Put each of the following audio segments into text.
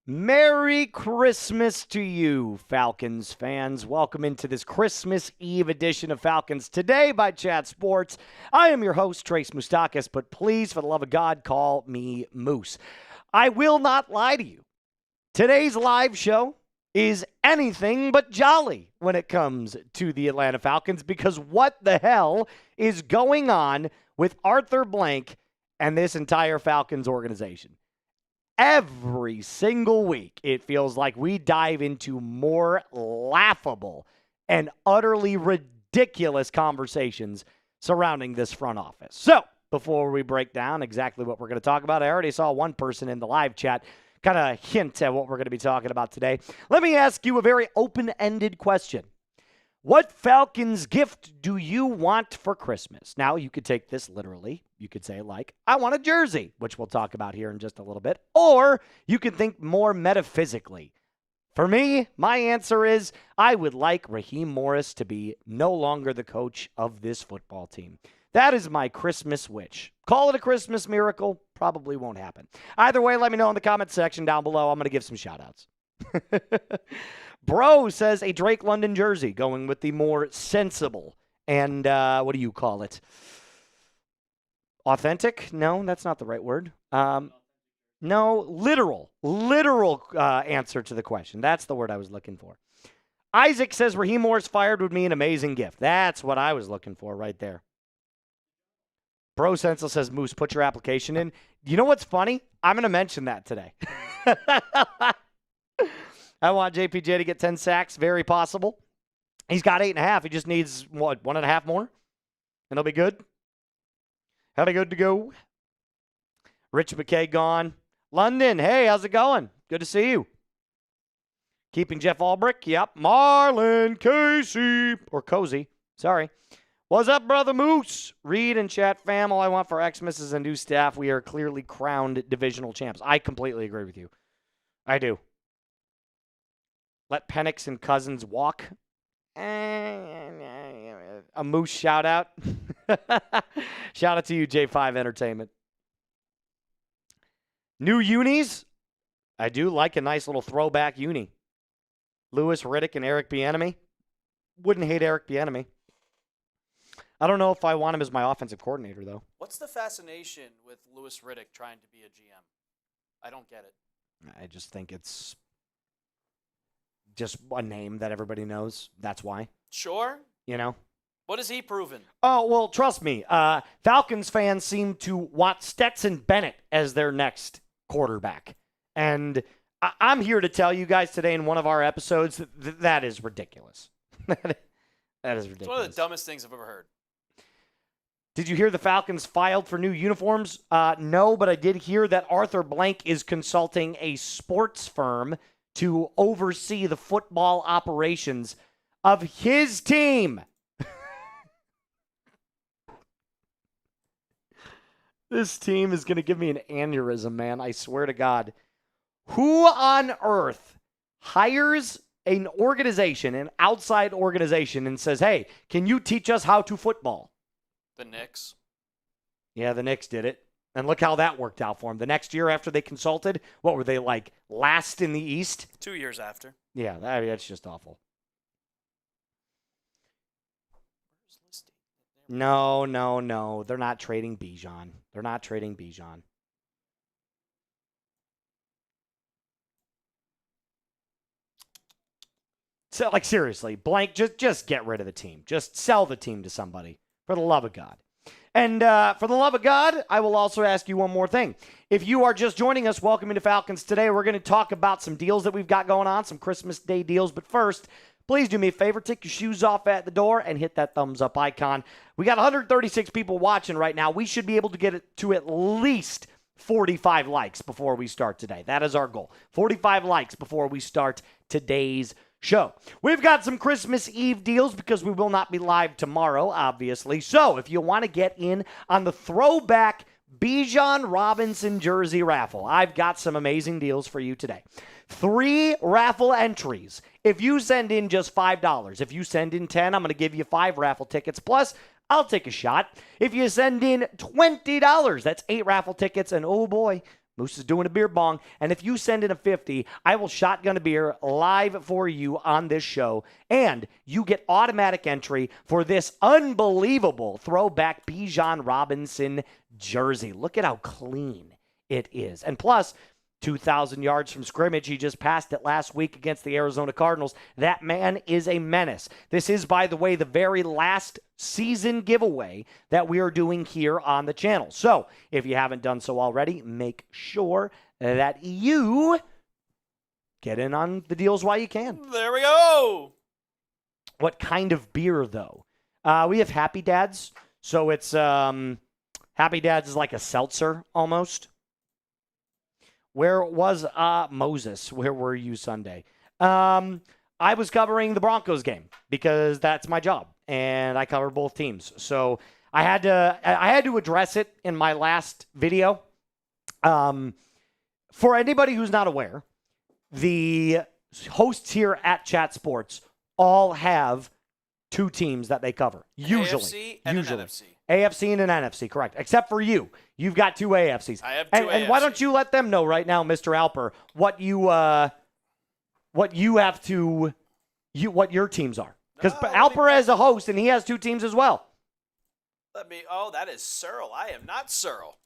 Merry Christmas to you, Falcons fans. Welcome into this Christmas Eve edition of Falcons Today by Chat Sports. I am your host, Trace Moustakas, but please, for the love of God, call me Moose. I will not lie to you. Today's live show is anything but jolly when it comes to the Atlanta Falcons, because what the hell is going on with Arthur Blank and this entire Falcons organization? Every single week, it feels like we dive into more laughable and utterly ridiculous conversations surrounding this front office. So, before we break down exactly what we're going to talk about, I already saw one person in the live chat kind of hint at what we're going to be talking about today. Let me ask you a very open-ended question. What Falcons gift do you want for Christmas? Now, you could take this literally. You could say, like, I want a jersey, which we'll talk about here in just a little bit. Or you could think more metaphysically. For me, my answer is I would like Raheem Morris to be no longer the coach of this football team. That is my Christmas wish. Call it a Christmas miracle. Probably won't happen. Either way, let me know in the comment section down below. I'm going to give some shout-outs. Bro says a Drake London jersey, going with the more sensible and, what do you call it? Authentic? No, that's not the right word. No, literal answer to the question. That's the word I was looking for. Isaac says Raheem Morris fired would be an amazing gift. That's what I was looking for right there. Bro Sensel says, Moose, put your application in. You know what's funny? I'm going to mention that today. I want JPJ to get 10 sacks. Very possible. He's got 8.5. He just needs, 1.5 more? And he'll be good. He'll be good to go. Rich McKay gone. London, hey, how's it going? Good to see you. Keeping Jeff Albrick. Yep. Marlon Casey. Or Cozy. Sorry. What's up, Brother Moose? Reed and chat fam. All I want for Xmas and new staff. We are clearly crowned divisional champs. I completely agree with you. I do. Let Penix and Cousins walk. A Moose shout out. Shout out to you, J5 Entertainment. New unis. I do like a nice little throwback uni. Louis Riddick and Eric Bieniemy. Wouldn't hate Eric Bieniemy. I don't know if I want him as my offensive coordinator, though. What's the fascination with Louis Riddick trying to be a GM? I don't get it. I just think it's just a name that everybody knows. That's why. Sure. You know? What has he proven? Oh, well, trust me. Falcons fans seem to want Stetson Bennett as their next quarterback. And I'm here to tell you guys today in one of our episodes that is ridiculous. That is ridiculous. It's one of the dumbest things I've ever heard. Did you hear the Falcons filed for new uniforms? No, but I did hear that Arthur Blank is consulting a sports firm to oversee the football operations of his team. This team is going to give me an aneurysm, man. I swear to God. Who on earth hires an organization, an outside organization, and says, hey, can you teach us how to football? The Knicks. Yeah, the Knicks did it. And look how that worked out for them. The next year after they consulted, what were they, like, last in the East? 2 years after. Yeah, that's just awful. No. They're not trading Bijan. So, like, seriously, Blank, just get rid of the team. Just sell the team to somebody, for the love of God. And for the love of God, I will also ask you one more thing. If you are just joining us, welcome into Falcons Today. We're going to talk about some deals that we've got going on, some Christmas Day deals. But first, please do me a favor, take your shoes off at the door and hit that thumbs up icon. We got 136 people watching right now. We should be able to get it to at least 45 likes before we start today. That is our goal. 45 likes before we start today's show. We've got some Christmas Eve deals because we will not be live tomorrow, obviously. So if you want to get in on the throwback Bijan Robinson jersey raffle, I've got some amazing deals for you today. 3 raffle entries. If you send in just $5, if you send in 10, I'm going to give you 5 raffle tickets. Plus, I'll take a shot. If you send in $20, that's 8 raffle tickets. And oh boy, Moose is doing a beer bong. And if you send in a 50, I will shotgun a beer live for you on this show. And you get automatic entry for this unbelievable throwback Bijan Robinson jersey. Look at how clean it is. And plus, 2,000 yards from scrimmage. He just passed it last week against the Arizona Cardinals. That man is a menace. This is, by the way, the very last season giveaway that we are doing here on the channel. So if you haven't done so already, make sure that you get in on the deals while you can. There we go. What kind of beer, though? We have Happy Dads. So it's Happy Dads is like a seltzer almost. Where was Moses? Where were you Sunday? I was covering the Broncos game because that's my job, and I cover both teams. So I had to address it in my last video. For anybody who's not aware, the hosts here at Chat Sports all have two teams that they cover. Usually. AFC and an NFC. AFC and an NFC, correct. Except for you. You've got two AFCs. I have two AFCs. And why don't you let them know right now, Mr. Alper, what your teams are. Because Alper has a host, and he has two teams as well. That is Searle. I am not Searle.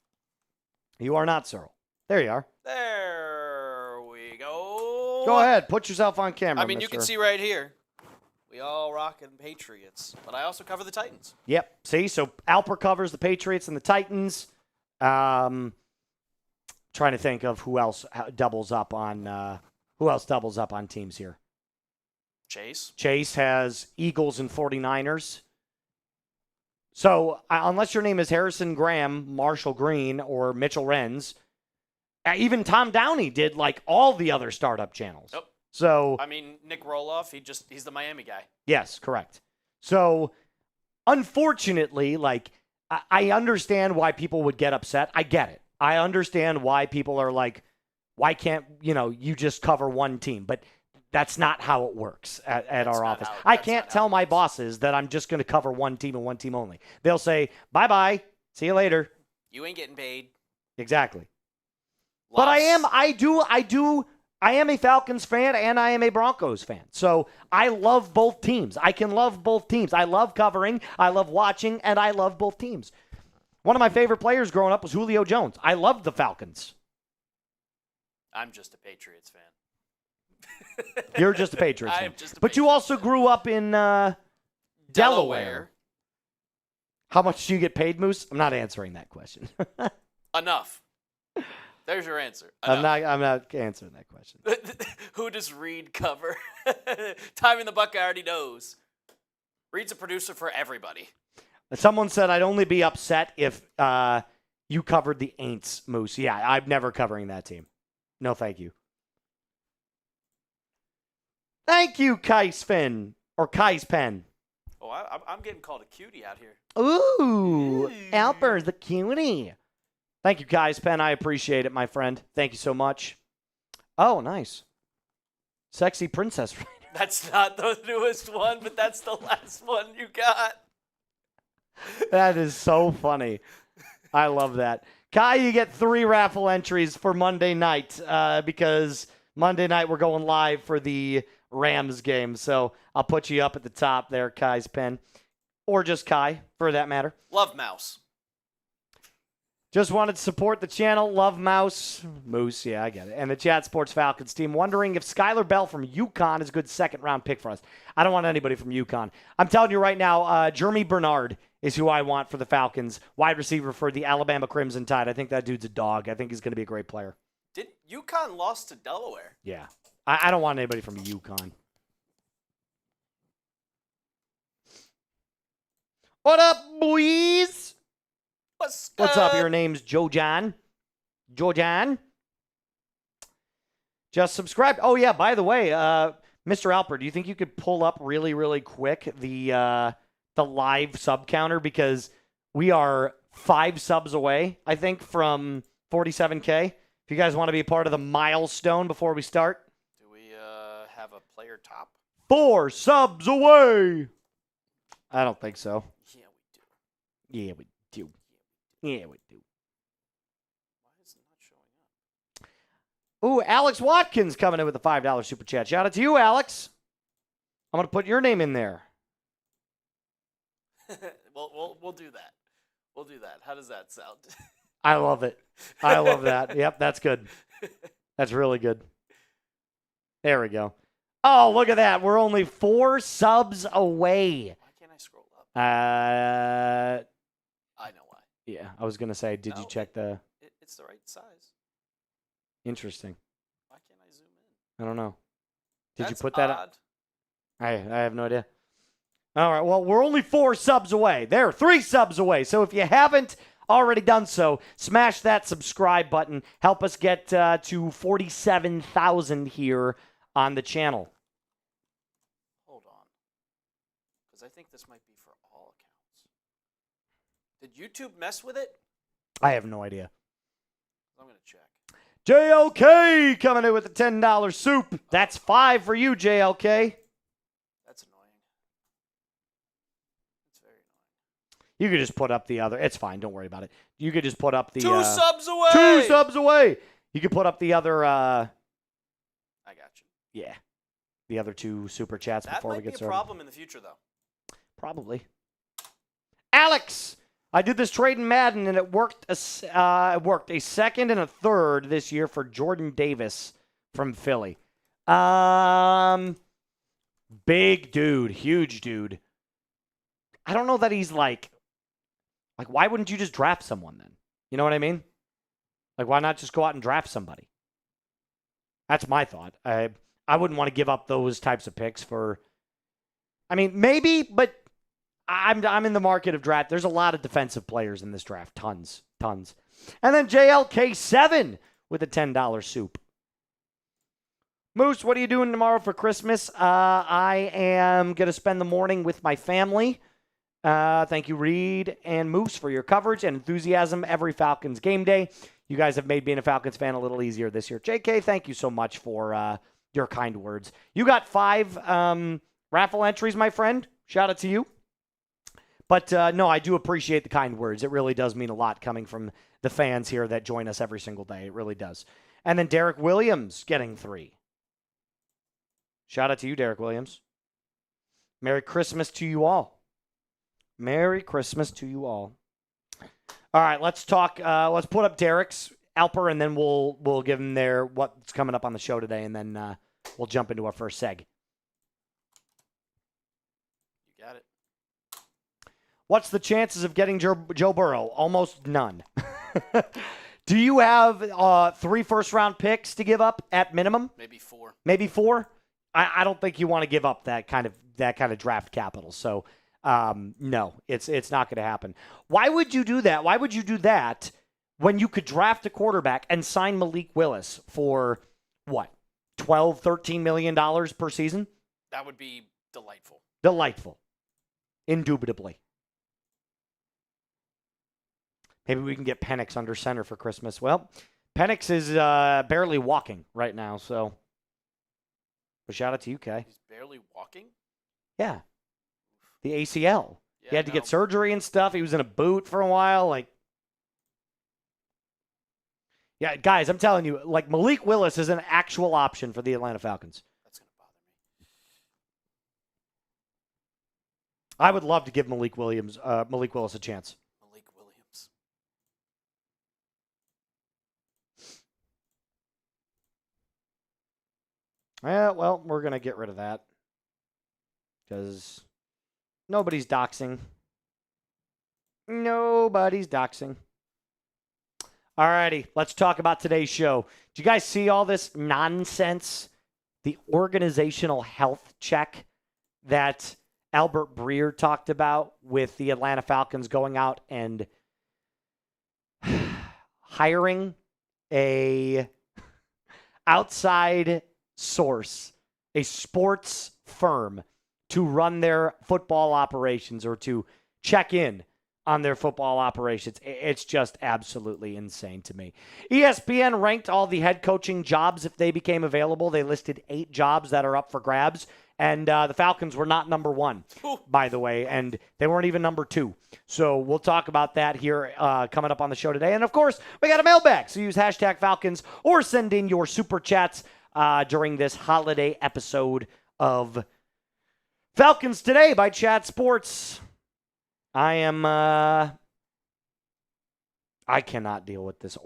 You are not Searle. There you are. There we go. Go ahead. Put yourself on camera, you can see right here. We all rockin' Patriots, but I also cover the Titans. Yep. See, so Alper covers the Patriots and the Titans. Trying to think of who else doubles up on teams here. Chase has Eagles and 49ers. So unless your name is Harrison Graham, Marshall Green, or Mitchell Renz, even Tom Downey did like all the other startup channels. Yep. So Nick Roloff, he's the Miami guy. Yes, correct. So unfortunately, I understand why people would get upset. I get it. I understand why people are like, why can't, you just cover one team? But that's not how it works at our office. I can't tell my bosses that I'm just going to cover one team and one team only. They'll say, bye-bye, see you later. You ain't getting paid. Exactly. But I am a Falcons fan and I am a Broncos fan. So I love both teams. I can love both teams. I love covering, I love watching, and I love both teams. One of my favorite players growing up was Julio Jones. I loved the Falcons. I'm just a Patriots fan. You're just a Patriots fan. But you also grew up in Delaware. How much do you get paid, Moose? I'm not answering that question. Enough. There's your answer. I'm not answering that question. Who does Reed cover? Time in the buck already knows. Reed's a producer for everybody. Someone said I'd only be upset if you covered the Aints, Moose. Yeah, I'm never covering that team. No, thank you. Thank you, Kais Pen. Oh, I'm getting called a cutie out here. Ooh, Alper's the cutie. Thank you, Kais Pen. I appreciate it, my friend. Thank you so much. Oh, nice. Sexy Princess. That's not the newest one, but that's the last one you got. That is so funny. I love that. Kai, you get 3 raffle entries for Monday night because Monday night we're going live for the Rams game. So I'll put you up at the top there, Kai's Pen. Or just Kai, for that matter. Love Mouse. Just wanted to support the channel. Love Moose, yeah, I get it. And the Chat Sports Falcons team wondering if Skylar Bell from UConn is a good second-round pick for us. I don't want anybody from UConn. I'm telling you right now, Jeremy Bernard is who I want for the Falcons, wide receiver for the Alabama Crimson Tide. I think that dude's a dog. I think he's going to be a great player. Did UConn lost to Delaware? Yeah. I don't want anybody from UConn. What up, boys? What's up? Your name's Joe John. Just subscribe. Oh, yeah, by the way, Mr. Alper, do you think you could pull up really, really quick the live sub counter? Because we are 5 subs away, I think, from 47K. If you guys want to be a part of the milestone before we start. Do we have a player top? 4 subs away. I don't think so. Yeah, we do. Yeah, we do. Why is it not showing up? Ooh, Alex Watkins coming in with a $5 super chat. Shout out to you, Alex. I'm going to put your name in there. We'll do that. We'll do that. How does that sound? I love it. I love that. Yep, that's good. That's really good. There we go. Oh, look at that. We're only 4 subs away. Why can't I scroll up? I know why. Yeah, I was going to say, did you check the... It's the right size. Interesting. Why can't I zoom in? I don't know. Did you That's put that odd. up? I have no idea. All right, well, we're only 4 subs away. There, 3 subs away. So if you haven't already done so, smash that subscribe button. Help us get to 47,000 here on the channel. Hold on. Because I think this might be for all accounts. Did YouTube mess with it? I have no idea. I'm going to check. JLK coming in with a $10 soup. That's 5 for you, JLK. That's annoying. That's very annoying. You could just put up the other. It's fine. Don't worry about it. You could just put up the 2 subs away. 2 subs away. You could put up the other. I got you. Yeah, the other 2 super chats before we get started. That might be a problem in the future, though. Probably. Alex, I did this trade in Madden, and it worked. It worked a second and a third this year for Jordan Davis from Philly. Big dude, huge dude. I don't know that he's like, why wouldn't you just draft someone then? You know what I mean? Like, why not just go out and draft somebody? That's my thought. I wouldn't want to give up those types of picks for. I mean, maybe, but I'm in the market of draft. There's a lot of defensive players in this draft. Tons. And then JLK7 with a $10 soup. Moose, what are you doing tomorrow for Christmas? I am going to spend the morning with my family. Thank you, Reed and Moose, for your coverage and enthusiasm every Falcons game day. You guys have made being a Falcons fan a little easier this year. JK, thank you so much for your kind words. You got 5 raffle entries, my friend. Shout out to you. But no, I do appreciate the kind words. It really does mean a lot coming from the fans here that join us every single day. It really does. And then Derek Williams getting 3. Shout out to you, Derek Williams. Merry Christmas to you all. Merry Christmas to you all. All right, let's talk. Let's put up Derek's Alper, and then we'll give him what's coming up on the show today, and then we'll jump into our first seg. You got it. What's the chances of getting Joe Burrow? Almost none. Do you have 3 first-round picks to give up at minimum? Maybe 4. Maybe 4? I don't think you want to give up that kind of draft capital. So no, it's not going to happen. Why would you do that? Why would you do that when you could draft a quarterback and sign Malik Willis for what, $12, $13 million per season? That would be delightful. Delightful, indubitably. Maybe we can get Penix under center for Christmas. Well, Penix is barely walking right now, so. But shout out to you, Kay. He's barely walking? Yeah. The ACL. Yeah, he had to get surgery and stuff. He was in a boot for a while. Yeah, guys, I'm telling you, Malik Willis is an actual option for the Atlanta Falcons. That's going to bother me. I would love to give Malik Willis a chance. Malik Williams. Yeah, well, we're going to get rid of that because nobody's doxing. Nobody's doxing. All righty, let's talk about today's show. Did you guys see all this nonsense? The organizational health check that Albert Breer talked about with the Atlanta Falcons going out and hiring a outside source, a sports firm, to run their football operations or to check in on their football operations. It's just absolutely insane to me. ESPN ranked all the head coaching jobs if they became available. They listed 8 jobs that are up for grabs, And the Falcons were not number 1, by the way, and they weren't even number 2. So we'll talk about that here coming up on the show today. And, of course, we got a mailbag. So use hashtag Falcons or send in your super chats during this holiday episode of Falcons Today by Chat Sports. I cannot deal with this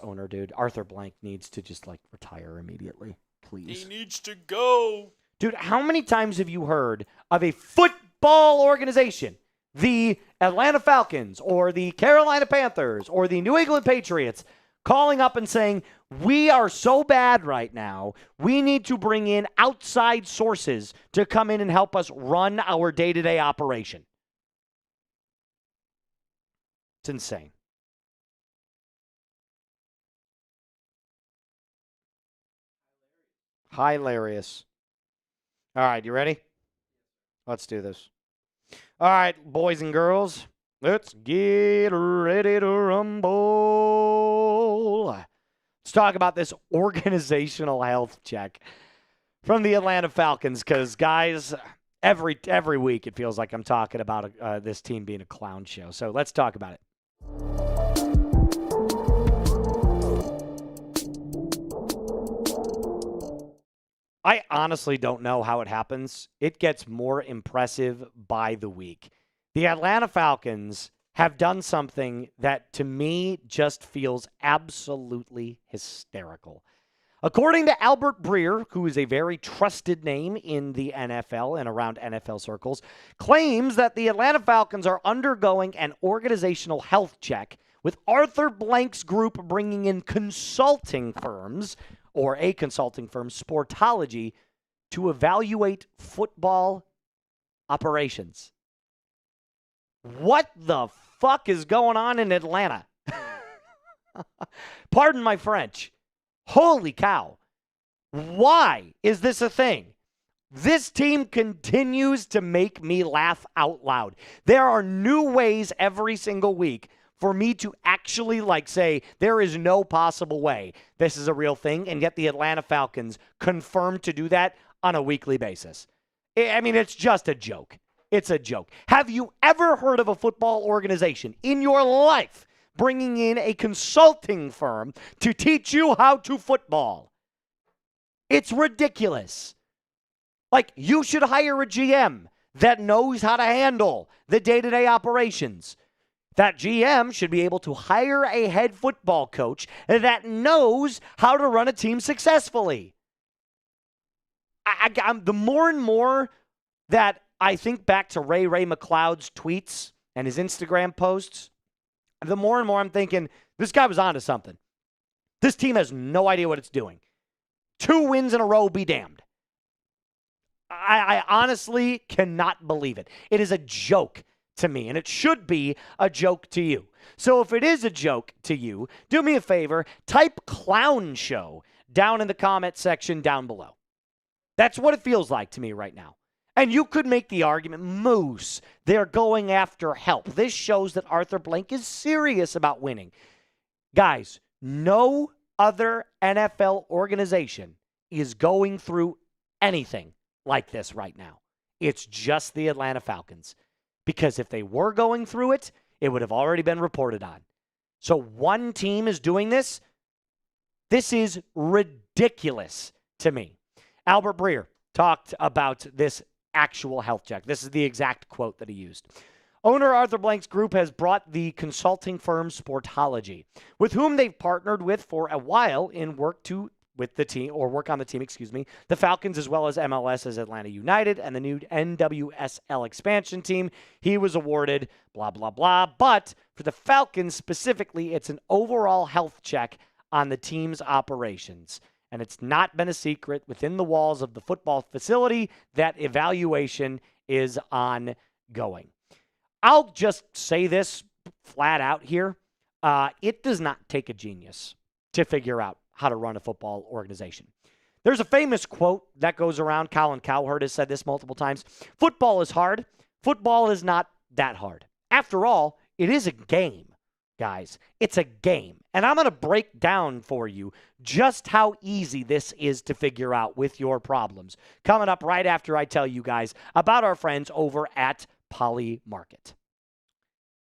owner, dude. Arthur Blank needs to just, retire immediately, please. He needs to go. Dude, how many times have you heard of a football organization, the Atlanta Falcons or the Carolina Panthers or the New England Patriots, calling up and saying, we are so bad right now, we need to bring in outside sources to come in and help us run our day-to-day operation? It's insane. Hilarious. All right, you ready? Let's do this. All right, boys and girls, let's get ready to rumble. Let's talk about this organizational health check from the Atlanta Falcons because, guys, every week it feels like I'm talking about this team being a clown show. So let's talk about it. I honestly don't know how it happens. It gets more impressive by the week. The Atlanta Falcons have done something that, to me, just feels absolutely hysterical. According to Albert Breer, who is a very trusted name in the NFL and around NFL circles, claims that the Atlanta Falcons are undergoing an organizational health check with Arthur Blank's group bringing in consulting firms, or a consulting firm, Sportology, to evaluate football operations. What the fuck is going on in Atlanta? Pardon my French. Holy cow. Why is this a thing? This team continues to make me laugh out loud. There are new ways every single week for me to actually say there is no possible way this is a real thing, and yet the Atlanta Falcons confirm to do that on a weekly basis. I mean, it's just a joke. It's a joke. Have you ever heard of a football organization in your life bringing in a consulting firm to teach you how to football? It's ridiculous. You should hire a GM that knows how to handle the day-to-day operations. That GM should be able to hire a head football coach that knows how to run a team successfully. The more and more that I think back to Ray McLeod's tweets and his Instagram posts, the more and more I'm thinking, this guy was onto something. This team has no idea what it's doing. 2 wins in a row, be damned. I honestly cannot believe it. It is a joke to me, and it should be a joke to you. So if it is a joke to you, do me a favor, type clown show down in the comment section down below. That's what it feels like to me right now. And you could make the argument, Moose, they're going after help. This shows that Arthur Blank is serious about winning. Guys, no other NFL organization is going through anything like this right now. It's just the Atlanta Falcons. Because if they were going through it, it would have already been reported on. So one team is doing this. This is ridiculous to me. Albert Breer talked about this actual health check. This is the exact quote that he used. Owner Arthur Blank's group has brought the consulting firm Sportology, with whom they've partnered with for a while in work on the team, the Falcons, as well as MLS's Atlanta United and the new NWSL expansion team. He was awarded blah, blah, blah. But for the Falcons specifically, it's an overall health check on the team's operations. And it's not been a secret within the walls of the football facility that evaluation is ongoing. I'll just say this flat out here. It does not take a genius to figure out how to run a football organization. There's a famous quote that goes around. Colin Cowherd has said this multiple times. Football is hard. Football is not that hard. After all, it is a game. guys. It's a game. And I'm going to break down for you just how easy this is to figure out with your problems. Coming up right after I tell you guys about our friends over at Poly Market.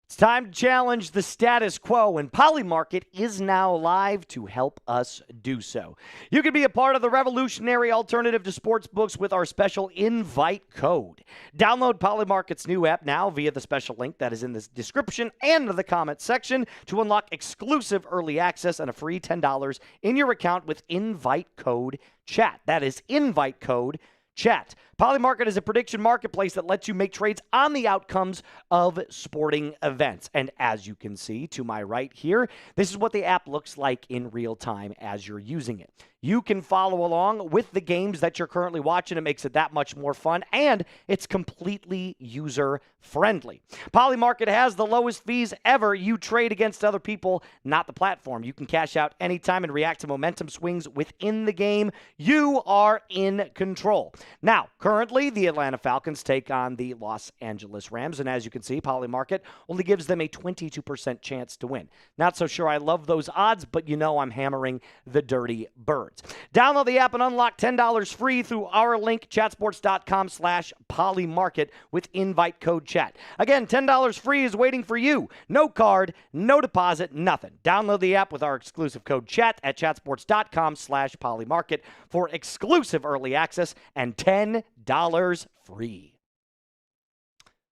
It's time to challenge the status quo, and Polymarket is now live to help us do so. You can be a part of the revolutionary alternative to sports books with our special invite code. Download Polymarket's new app now via the special link that is in the description and the comment section to unlock exclusive early access and a free $10 in your account with invite code chat. That is invite code chat. Polymarket is a prediction marketplace that lets you make trades on the outcomes of sporting events. And as you can see to my right here, this is what the app looks like in real time as you're using it. You can follow along with the games that you're currently watching. It makes it that much more fun, and it's completely user-friendly. Polymarket has the lowest fees ever. You trade against other people, not the platform. You can cash out anytime and react to momentum swings within the game. You are in control. Now, currently, the Atlanta Falcons take on the Los Angeles Rams, and as you can see, Polymarket only gives them a 22% chance to win. Not so sure I love those odds, but you know I'm hammering the dirty birds. Download the app and unlock $10 free through our link, chatsports.com/polymarket with invite code chat. Again, $10 free is waiting for you. No card, no deposit, nothing. Download the app with our exclusive code chat at chatsports.com/polymarket for exclusive early access and $10 free.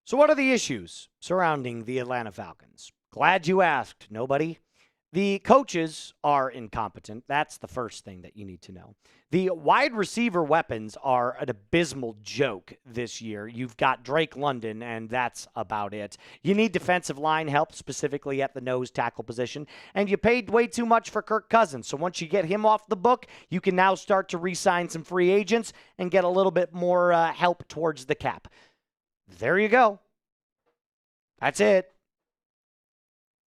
So what are the issues surrounding the Atlanta Falcons? Glad you asked, nobody. The coaches are incompetent. That's the first thing that you need to know. The wide receiver weapons are an abysmal joke this year. You've got Drake London, and that's about it. You need defensive line help, specifically at the nose tackle position, and you paid way too much for Kirk Cousins. So once you get him off the book, you can now start to re-sign some free agents and get a little bit more help towards the cap. There you go. That's it.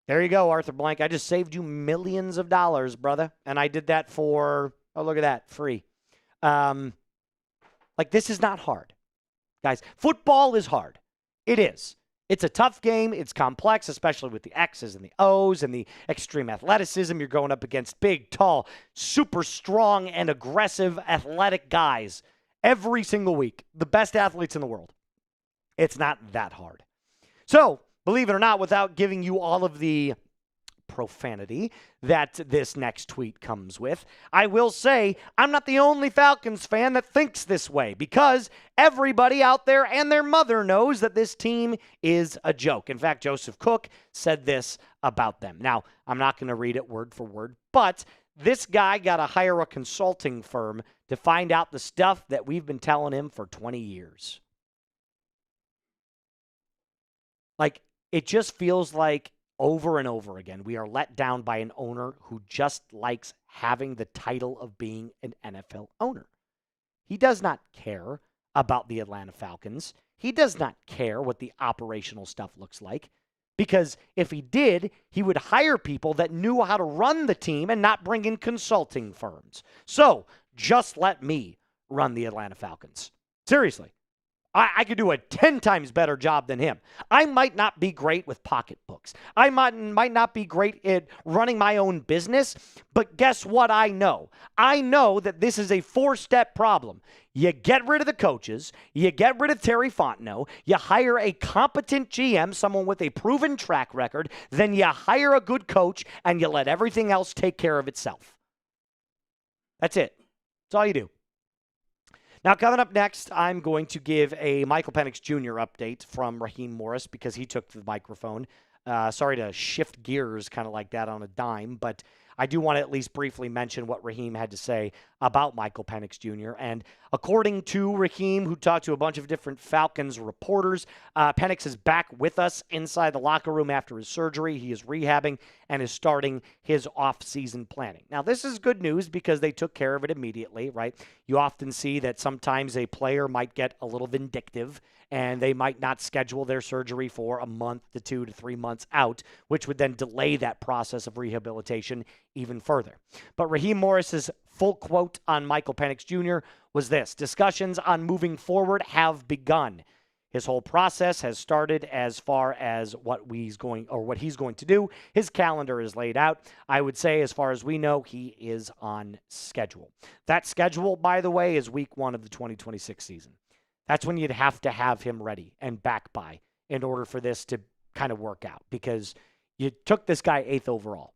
There you go, Arthur Blank. I just saved you millions of dollars, brother. And I did that for, oh, look at that, free. This is not hard. Guys, football is hard. It is. It's a tough game. It's complex, especially with the X's and the O's and the extreme athleticism. You're going up against big, tall, super strong, and aggressive athletic guys every single week. The best athletes in the world. It's not that hard. So, believe it or not, without giving you all of the profanity that this next tweet comes with, I will say I'm not the only Falcons fan that thinks this way, because everybody out there and their mother knows that this team is a joke. In fact, Joseph Cook said this about them. Now, I'm not going to read it word for word, but this guy got to hire a consulting firm to find out the stuff that we've been telling him for 20 years. It just feels like over and over again, we are let down by an owner who just likes having the title of being an NFL owner. He does not care about the Atlanta Falcons. He does not care what the operational stuff looks like, because if he did, he would hire people that knew how to run the team and not bring in consulting firms. So just let me run the Atlanta Falcons. Seriously. I could do a 10 times better job than him. I might not be great with pocketbooks. I might not be great at running my own business, but guess what I know? I know that this is a 4-step problem. You get rid of the coaches, you get rid of Terry Fontenot, you hire a competent GM, someone with a proven track record, then you hire a good coach, and you let everything else take care of itself. That's it. That's all you do. Now, coming up next, I'm going to give a Michael Penix Jr. update from Raheem Morris, because he took the microphone. Sorry to shift gears kind of like that on a dime, but I do want to at least briefly mention what Raheem had to say about Michael Penix Jr. And according to Raheem, who talked to a bunch of different Falcons reporters, Penix is back with us inside the locker room after his surgery. He is rehabbing and is starting his off-season planning. Now, this is good news because they took care of it immediately, right? You often see that sometimes a player might get a little vindictive and they might not schedule their surgery for a month to 2 to 3 months out, which would then delay that process of rehabilitation even further. But Raheem Morris's full quote on Michael Penix Jr. was this: "Discussions on moving forward have begun. His whole process has started as far as what he's going to do. His calendar is laid out. I would say, as far as we know, he is on schedule. That schedule, by the way, is week 1 of the 2026 season. That's when you'd have to have him ready and back by in order for this to kind of work out, because you took this guy 8th overall.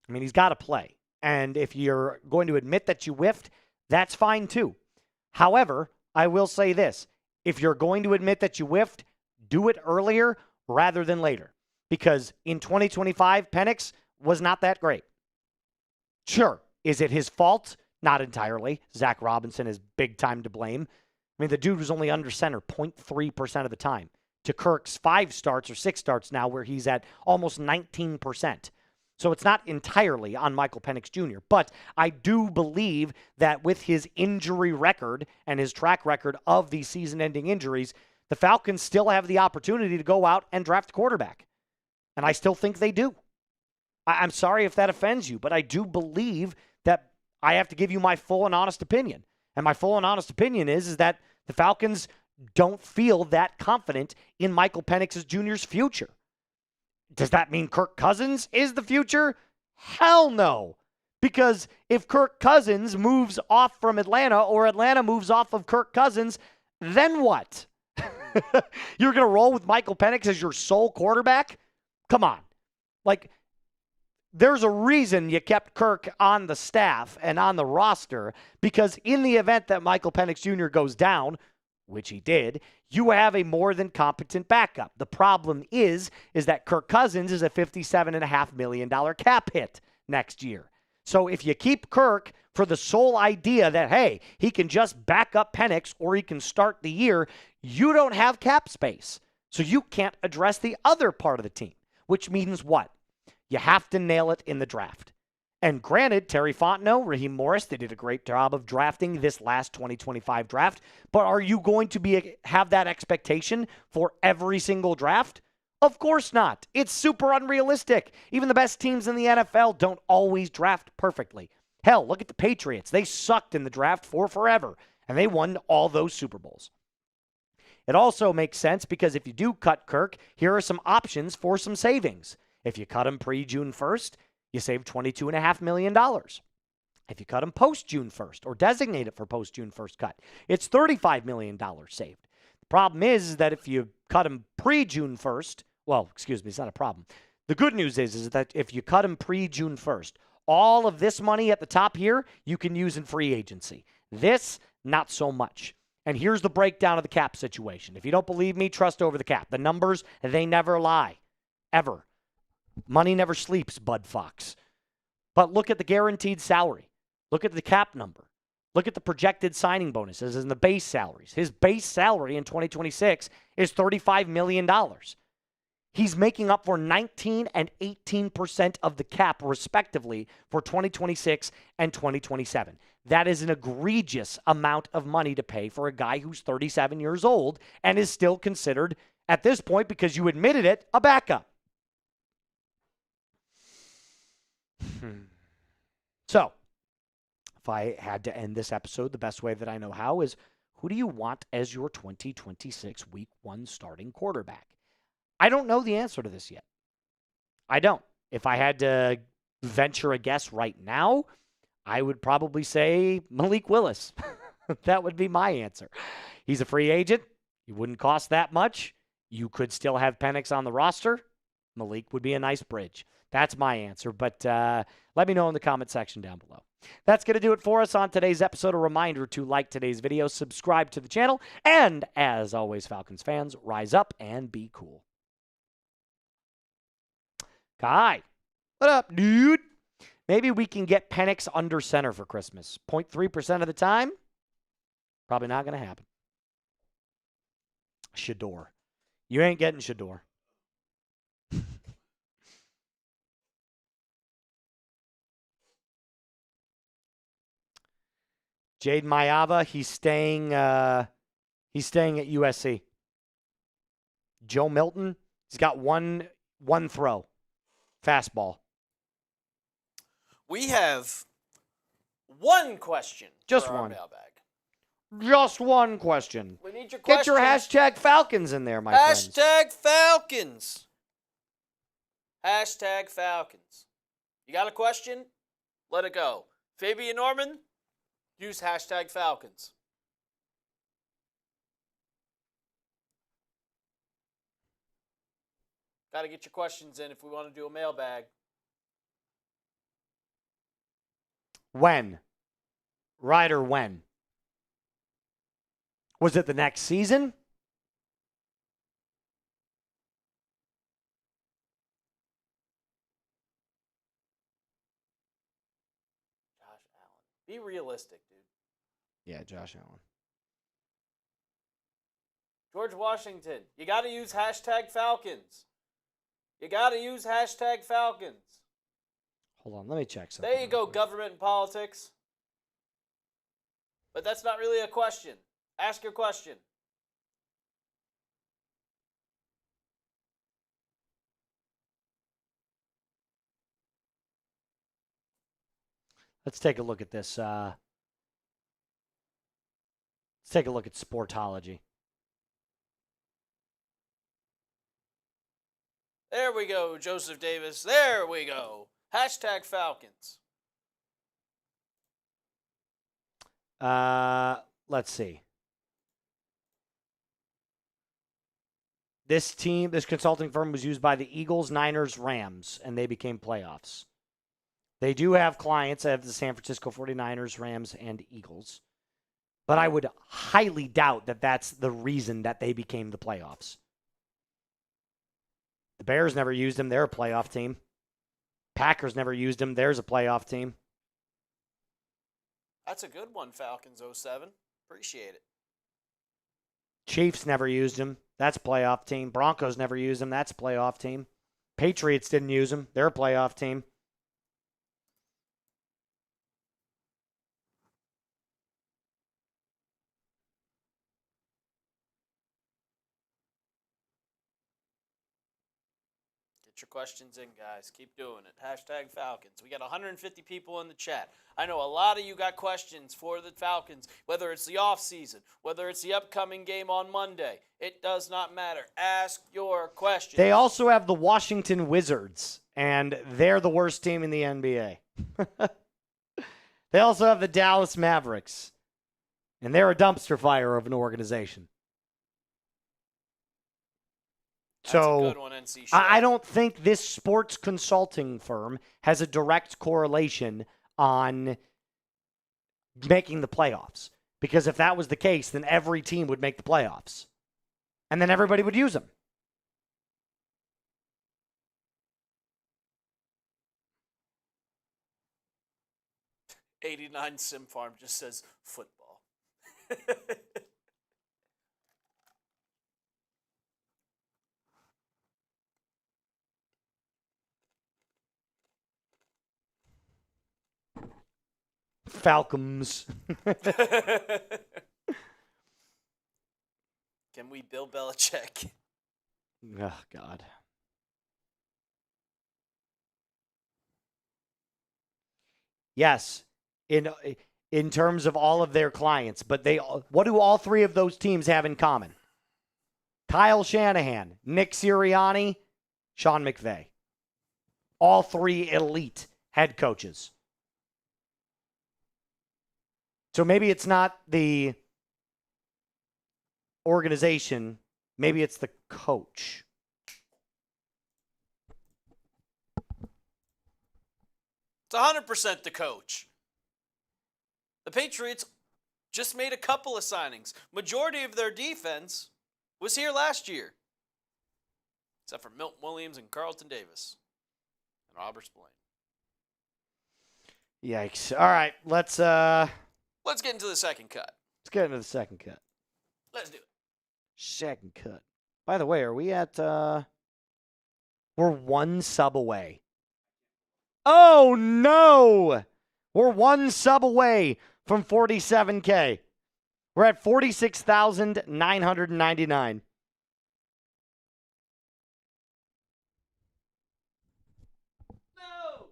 I mean, he's got to play. And if you're going to admit that you whiffed, that's fine too. However, I will say this. If you're going to admit that you whiffed, do it earlier rather than later. Because in 2025, Penix was not that great. Sure, is it his fault? Not entirely. Zach Robinson is big time to blame. I mean, the dude was only under center 0.3% of the time to Kirk's 5 starts or 6 starts now, where he's at almost 19%. So it's not entirely on Michael Penix Jr., but I do believe that with his injury record and his track record of these season-ending injuries, the Falcons still have the opportunity to go out and draft a quarterback. And I still think they do. I'm sorry if that offends you, but I do believe that I have to give you my full and honest opinion. And my full and honest opinion is that the Falcons don't feel that confident in Michael Penix Jr.'s future. Does that mean Kirk Cousins is the future? Hell no. Because if Kirk Cousins moves off from Atlanta or Atlanta moves off of Kirk Cousins, then what? You're going to roll with Michael Penix as your sole quarterback? Come on. Like, there's a reason you kept Kirk on the staff and on the roster, because in the event that Michael Penix Jr. goes down, which he did, you have a more than competent backup. The problem is that Kirk Cousins is a $57.5 million cap hit next year. So if you keep Kirk for the sole idea that, hey, he can just back up Penix or he can start the year, you don't have cap space. So you can't address the other part of the team, which means what? You have to nail it in the draft. And granted, Terry Fontenot, Raheem Morris, they did a great job of drafting this last 2025 draft. But are you going to have that expectation for every single draft? Of course not. It's super unrealistic. Even the best teams in the NFL don't always draft perfectly. Hell, look at the Patriots. They sucked in the draft for forever, and they won all those Super Bowls. It also makes sense because if you do cut Kirk, here are some options for some savings. If you cut him pre-June 1st, you save $22.5 million. If you cut him post-June 1st or designate it for post-June 1st cut, it's $35 million saved. The problem is that if you cut him pre-June 1st, well, excuse me, it's not a problem. The good news is that if you cut him pre-June 1st, all of this money at the top here, you can use in free agency. This, not so much. And here's the breakdown of the cap situation. If you don't believe me, trust over the cap. The numbers, they never lie. Ever. Money never sleeps, Bud Fox. But look at the guaranteed salary. Look at the cap number. Look at the projected signing bonuses and the base salaries. His base salary in 2026 is $35 million. He's making up for 19 and 18% of the cap, respectively, for 2026 and 2027. That is an egregious amount of money to pay for a guy who's 37 years old and is still considered, at this point, because you admitted it, a backup. So, if I had to end this episode the best way that I know how is, who do you want as your 2026 Week 1 starting quarterback? I don't know the answer to this yet. I don't. If I had to venture a guess right now, I would probably say Malik Willis. That would be my answer. He's a free agent. He wouldn't cost that much. You could still have Penix on the roster. Malik would be a nice bridge. That's my answer, but let me know in the comment section down below. That's going to do it for us on today's episode. A reminder to like today's video, subscribe to the channel, and as always, Falcons fans, rise up and be cool. Kai, what up, dude? Maybe we can get Penix under center for Christmas. 0.3% of the time? Probably not going to happen. Shador. You ain't getting Shador. Jade Mayava, he's staying at USC. Joe Milton, he's got one throw. Fastball. We have one question. Just for our one. Mailbag. Just one question. We need your Get your questions. hashtag Falcons in there, my friends. Hashtag Falcons. Hashtag Falcons. You got a question? Let it go. Fabian Norman, use hashtag Falcons. Got to get your questions in if we want to do a mailbag. When? Ryder, when? Was it the next season? Josh Allen. Be realistic, dude. Yeah, Josh Allen. George Washington, you got to use hashtag Falcons. You got to use hashtag Falcons. Hold on, let me check something. There you go, government and politics. But that's not really a question. Ask your question. Let's take a look at this. Let's take a look at Sportology. There we go, Joseph Davis. There we go. Hashtag Falcons. Let's see. This consulting firm was used by the Eagles, Niners, Rams, and they became playoffs. They do have clients that have the San Francisco 49ers, Rams, and Eagles. But I would highly doubt that that's the reason that they became the playoffs. The Bears never used them. They're a playoff team. Packers never used them. There's a playoff team. That's a good one, Falcons 07. Appreciate it. Chiefs never used them. That's a playoff team. Broncos never used them. That's a playoff team. Patriots didn't use them. They're a playoff team. Get your questions in, guys. Keep doing it. Hashtag Falcons. We got 150 people in the chat. I know a lot of you got questions for the Falcons, whether it's the offseason, whether it's the upcoming game on Monday. It does not matter. Ask your questions. They also have the Washington Wizards, and they're the worst team in the NBA. They also have the Dallas Mavericks, and they're a dumpster fire of an organization. That's so a good one, NC Show. I don't think this sports consulting firm has a direct correlation on making the playoffs. Because if that was the case, then every team would make the playoffs. And then everybody would use them. '89 Sim Farm just says football. Falcons. Can we Bill Belichick? Oh, God. Yes, in terms of all of their clients, but what do all three of those teams have in common? Kyle Shanahan, Nick Sirianni, Sean McVay. All three elite head coaches. So maybe it's not the organization, maybe it's the coach. It's 100% the coach. The Patriots just made a couple of signings. Majority of their defense was here last year. Except for Milton Williams and Carlton Davis. And Robert Spillane. Yikes. All right, let's get into the second cut. Let's get into the second cut. Let's do it. Second cut. By the way, are we at we're one sub away. Oh no! We're one sub away from 47K. We're at 46,999. No!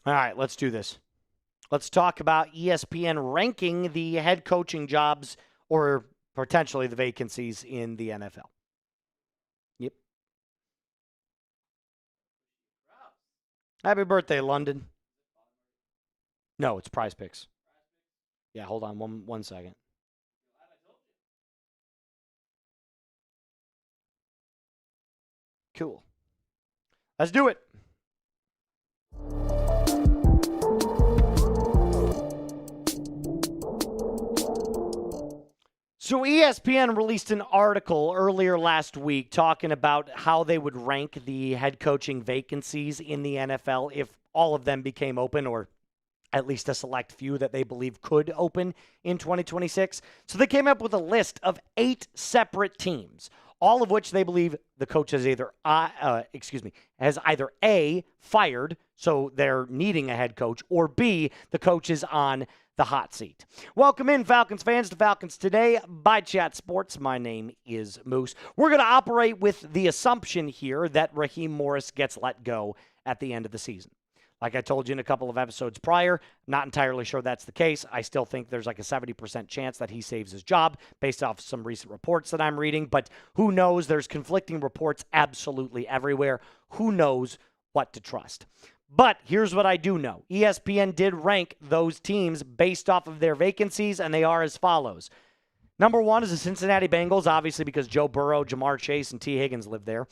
All right, let's do this. Let's talk about ESPN ranking the head coaching jobs or potentially the vacancies in the NFL. Yep. Happy birthday, London. No, it's Prize Picks. Yeah, hold on one second. Cool. Let's do it. So ESPN released an article earlier last week talking about how they would rank the head coaching vacancies in the NFL if all of them became open, or at least a select few that they believe could open in 2026. So they came up with a list of 8 separate teams, all of which they believe the coach has has either A, fired, so they're needing a head coach, or B, the coach is on the hot seat. Welcome in, Falcons fans, to Falcons Today by Chat Sports. My name is Moose. We're going to operate with the assumption here that Raheem Morris gets let go at the end of the season. Like I told you in a couple of episodes prior, not entirely sure that's the case. I still think there's like a 70% chance that he saves his job based off some recent reports that I'm reading. But who knows? There's conflicting reports absolutely everywhere. Who knows what to trust? But here's what I do know. ESPN did rank those teams based off of their vacancies, and they are as follows. Number 1 is the Cincinnati Bengals, obviously because Joe Burrow, Jamar Chase, and T. Higgins live there.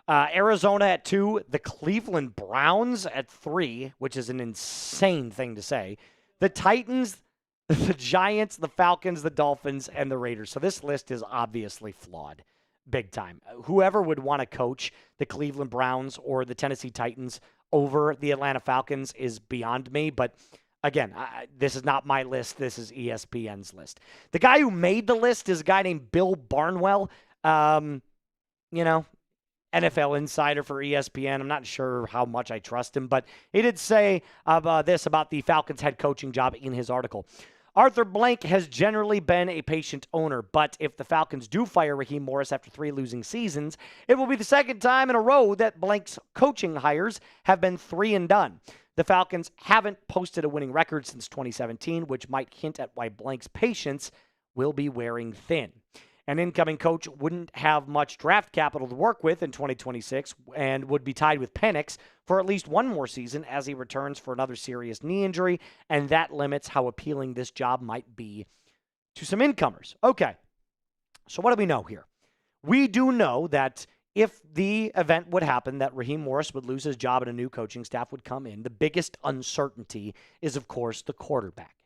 Arizona at 2, the Cleveland Browns at 3, which is an insane thing to say. The Titans, the Giants, the Falcons, the Dolphins, and the Raiders. So this list is obviously flawed, big time. Whoever would want to coach the Cleveland Browns or the Tennessee Titans over the Atlanta Falcons is beyond me. But again, this is not my list. This is ESPN's list. The guy who made the list is a guy named Bill Barnwell. NFL insider for ESPN. I'm not sure how much I trust him, but he did say this about the Falcons head coaching job in his article. Arthur Blank has generally been a patient owner, but if the Falcons do fire Raheem Morris after 3 losing seasons, it will be the second time in a row that Blank's coaching hires have been 3 and done. The Falcons haven't posted a winning record since 2017, which might hint at why Blank's patience will be wearing thin. An incoming coach wouldn't have much draft capital to work with in 2026 and would be tied with Penix for at least one more season as he returns for another serious knee injury, and that limits how appealing this job might be to some incomers. Okay, so what do we know here? We do know that if the event would happen that Raheem Morris would lose his job and a new coaching staff would come in, the biggest uncertainty is, of course, the quarterback.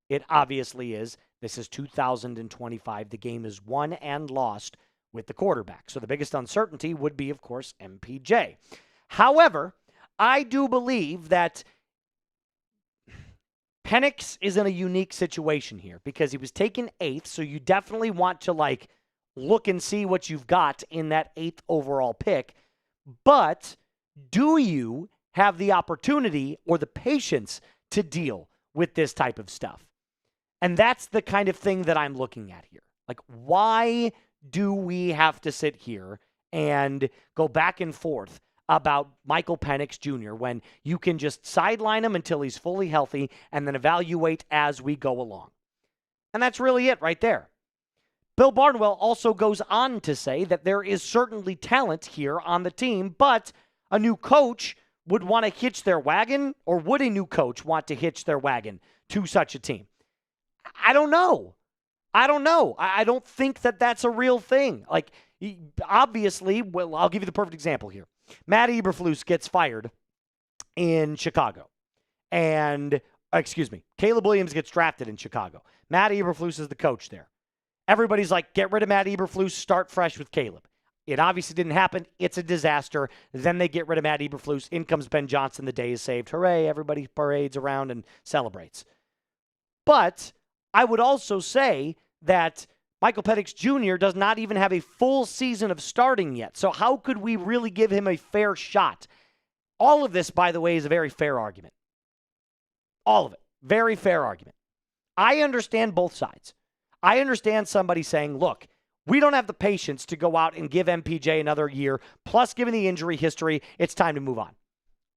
It obviously is. This is 2025. The game is won and lost with the quarterback. So the biggest uncertainty would be, of course, MPJ. However, I do believe that Penix is in a unique situation here because he was taken 8th, so you definitely want to look and see what you've got in that 8th overall pick. But do you have the opportunity or the patience to deal with this type of stuff? And that's the kind of thing that I'm looking at here. Why do we have to sit here and go back and forth about Michael Penix Jr. when you can just sideline him until he's fully healthy and then evaluate as we go along? And that's really it right there. Bill Barnwell also goes on to say that there is certainly talent here on the team, but a new coach would want to hitch their wagon, or would a new coach want to hitch their wagon to such a team? I don't know. I don't think that that's a real thing. Obviously, well, I'll give you the perfect example here. Matt Eberflus gets fired in Chicago. Caleb Williams gets drafted in Chicago. Matt Eberflus is the coach there. Everybody's like, get rid of Matt Eberflus, start fresh with Caleb. It obviously didn't happen. It's a disaster. Then they get rid of Matt Eberflus. In comes Ben Johnson. The day is saved. Hooray, everybody parades around and celebrates. But I would also say that Michael Penix Jr. does not even have a full season of starting yet. So how could we really give him a fair shot? All of this, by the way, is a very fair argument. All of it. Very fair argument. I understand both sides. I understand somebody saying, look, we don't have the patience to go out and give MPJ another year, plus given the injury history, it's time to move on.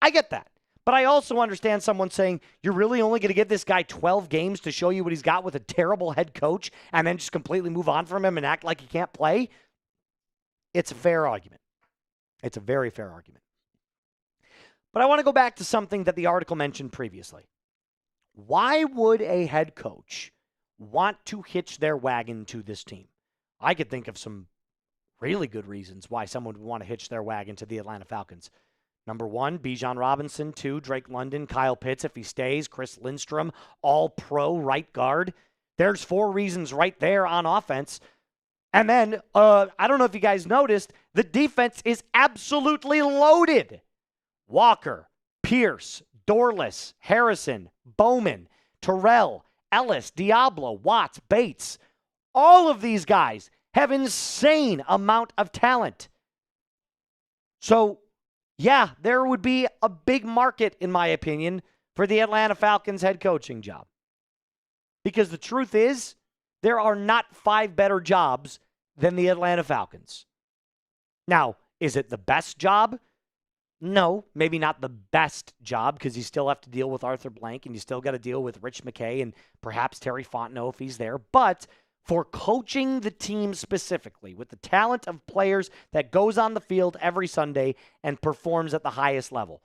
I get that. But I also understand someone saying, you're really only going to give this guy 12 games to show you what he's got with a terrible head coach and then just completely move on from him and act like he can't play? It's a fair argument. It's a very fair argument. But I want to go back to something that the article mentioned previously. Why would a head coach want to hitch their wagon to this team? I could think of some really good reasons why someone would want to hitch their wagon to the Atlanta Falcons. Number one, Bijan Robinson. Two, Drake London, Kyle Pitts if he stays, Chris Lindstrom, all-pro right guard. There's 4 reasons right there on offense. And then, I don't know if you guys noticed, the defense is absolutely loaded. Walker, Pierce, Dorless, Harrison, Bowman, Terrell, Ellis, Diablo, Watts, Bates. All of these guys have insane amount of talent. So, yeah, there would be a big market, in my opinion, for the Atlanta Falcons head coaching job. Because the truth is, there are not 5 better jobs than the Atlanta Falcons. Now, is it the best job? No, maybe not the best job, because you still have to deal with Arthur Blank and you still got to deal with Rich McKay and perhaps Terry Fontenot if he's there. But for coaching the team specifically with the talent of players that goes on the field every Sunday and performs at the highest level,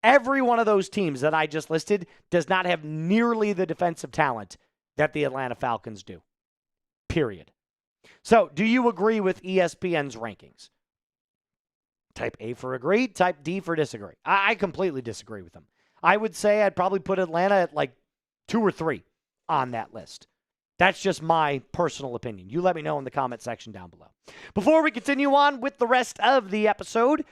every one of those teams that I just listed does not have nearly the defensive talent that the Atlanta Falcons do. Period. So, do you agree with ESPN's rankings? Type A for agree, type D for disagree. I completely disagree with them. I would say I'd probably put Atlanta at like 2 or 3 on that list. That's just my personal opinion. You let me know in the comment section down below. Before we continue on with the rest of the episode,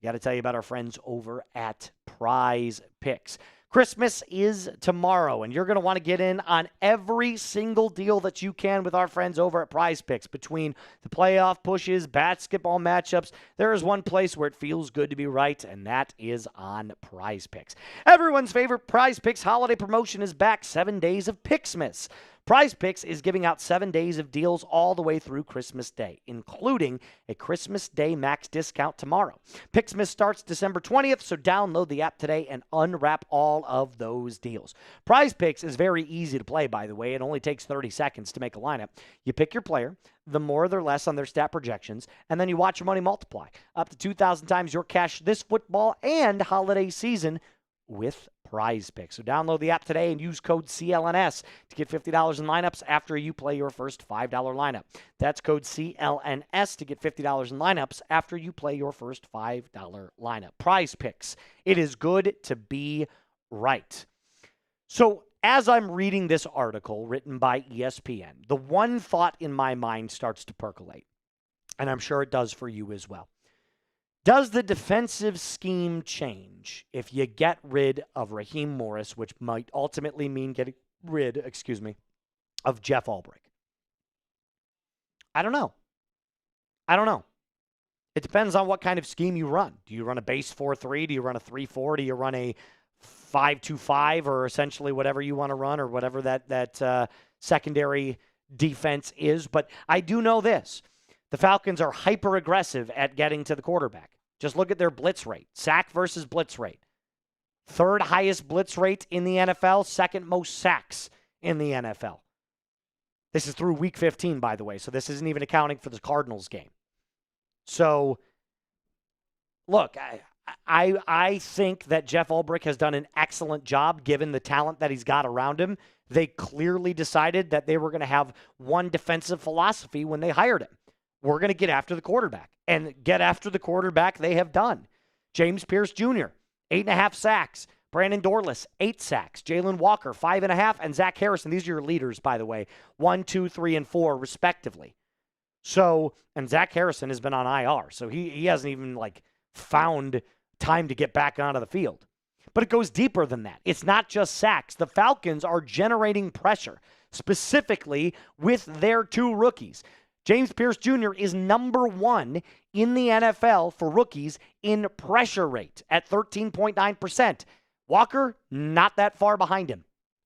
got to tell you about our friends over at Prize Picks. Christmas is tomorrow, and you're going to want to get in on every single deal that you can with our friends over at Prize Picks. Between the playoff pushes, basketball matchups, there is one place where it feels good to be right, and that is on Prize Picks. Everyone's favorite Prize Picks holiday promotion is back, 7 days of Picksmas. Prize Picks is giving out 7 days of deals all the way through Christmas Day, including a Christmas Day max discount tomorrow. Picksmas starts December 20th, so download the app today and unwrap all of those deals. Prize Picks is very easy to play, by the way. It only takes 30 seconds to make a lineup. You pick your player, the more or less on their stat projections, and then you watch your money multiply. Up to 2,000 times your cash this football and holiday season with Prize Picks. So download the app today and use code CLNS to get $50 in lineups after you play your first $5 lineup. That's code CLNS to get $50 in lineups after you play your first $5 lineup. Prize Picks. It is good to be right. So as I'm reading this article written by ESPN, the one thought in my mind starts to percolate, and I'm sure it does for you as well. Does the defensive scheme change if you get rid of Raheem Morris, which might ultimately mean getting rid, of Jeff Ulbrich? I don't know. It depends on what kind of scheme you run. Do you run a base 4-3? Do you run a 3-4? Do you run a 5-2-5, or essentially whatever you want to run, or whatever that secondary defense is? But I do know this. The Falcons are hyper-aggressive at getting to the quarterback. Just look at their blitz rate. Sack versus blitz rate. 3rd highest blitz rate in the NFL, 2nd most sacks in the NFL. This is through week 15, by the way, so this isn't even accounting for the Cardinals game. So, look, I think that Jeff Ulbrich has done an excellent job given the talent that he's got around him. They clearly decided that they were going to have one defensive philosophy when they hired him. We're going to get after the quarterback. And get after the quarterback they have done. James Pierce Jr., 8.5 sacks. Brandon Dorless, 8 sacks. Jalen Walker, 5.5. And Zach Harrison, these are your leaders, by the way, 1, 2, 3, and 4, respectively. So, and Zach Harrison has been on IR, so he hasn't even, found time to get back onto the field. But it goes deeper than that. It's not just sacks. The Falcons are generating pressure, specifically with their 2 rookies. James Pierce Jr. is number 1 in the NFL for rookies in pressure rate at 13.9%. Walker, not that far behind him,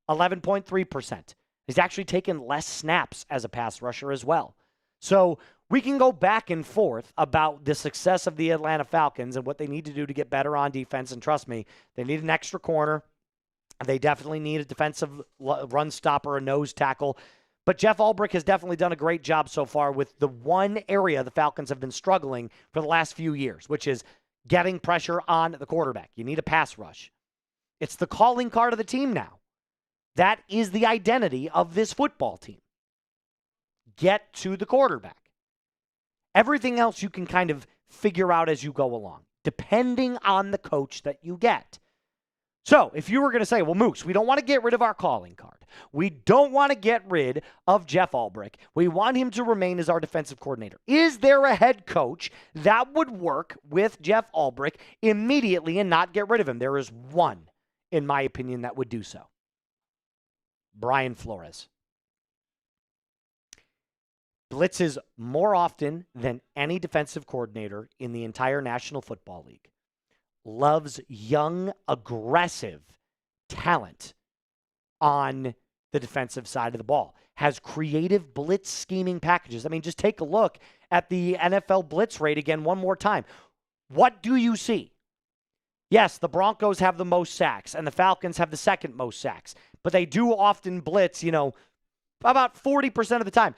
11.3%. He's actually taken less snaps as a pass rusher as well. So We can go back and forth about the success of the Atlanta Falcons and what they need to do to get better on defense. And trust me, they need an extra corner. They definitely need a defensive run stopper, a nose tackle. But Jeff Ulbrich has definitely done a great job so far with the one area the Falcons have been struggling for the last few years, which is getting pressure on the quarterback. You need a pass rush. It's the calling card of the team now. That is the identity of this football team. Get to the quarterback. Everything else you can kind of figure out as you go along, depending on the coach that you get. So if you were going to say, well, Moose, we don't want to get rid of our calling card. We don't want to get rid of Jeff Ulbrich. We want him to remain as our defensive coordinator. Is there a head coach that would work with Jeff Ulbrich immediately and not get rid of him? There is one, in my opinion, that would do so. Brian Flores. Blitzes more often than any defensive coordinator in the entire National Football League. Loves young, aggressive talent on the defensive side of the ball. Has creative blitz scheming packages. I mean, just take a look at the NFL blitz rate again one more time. What do you see? Yes, the Broncos have the most sacks, and the Falcons have the second most sacks. But they do often blitz, about 40% of the time.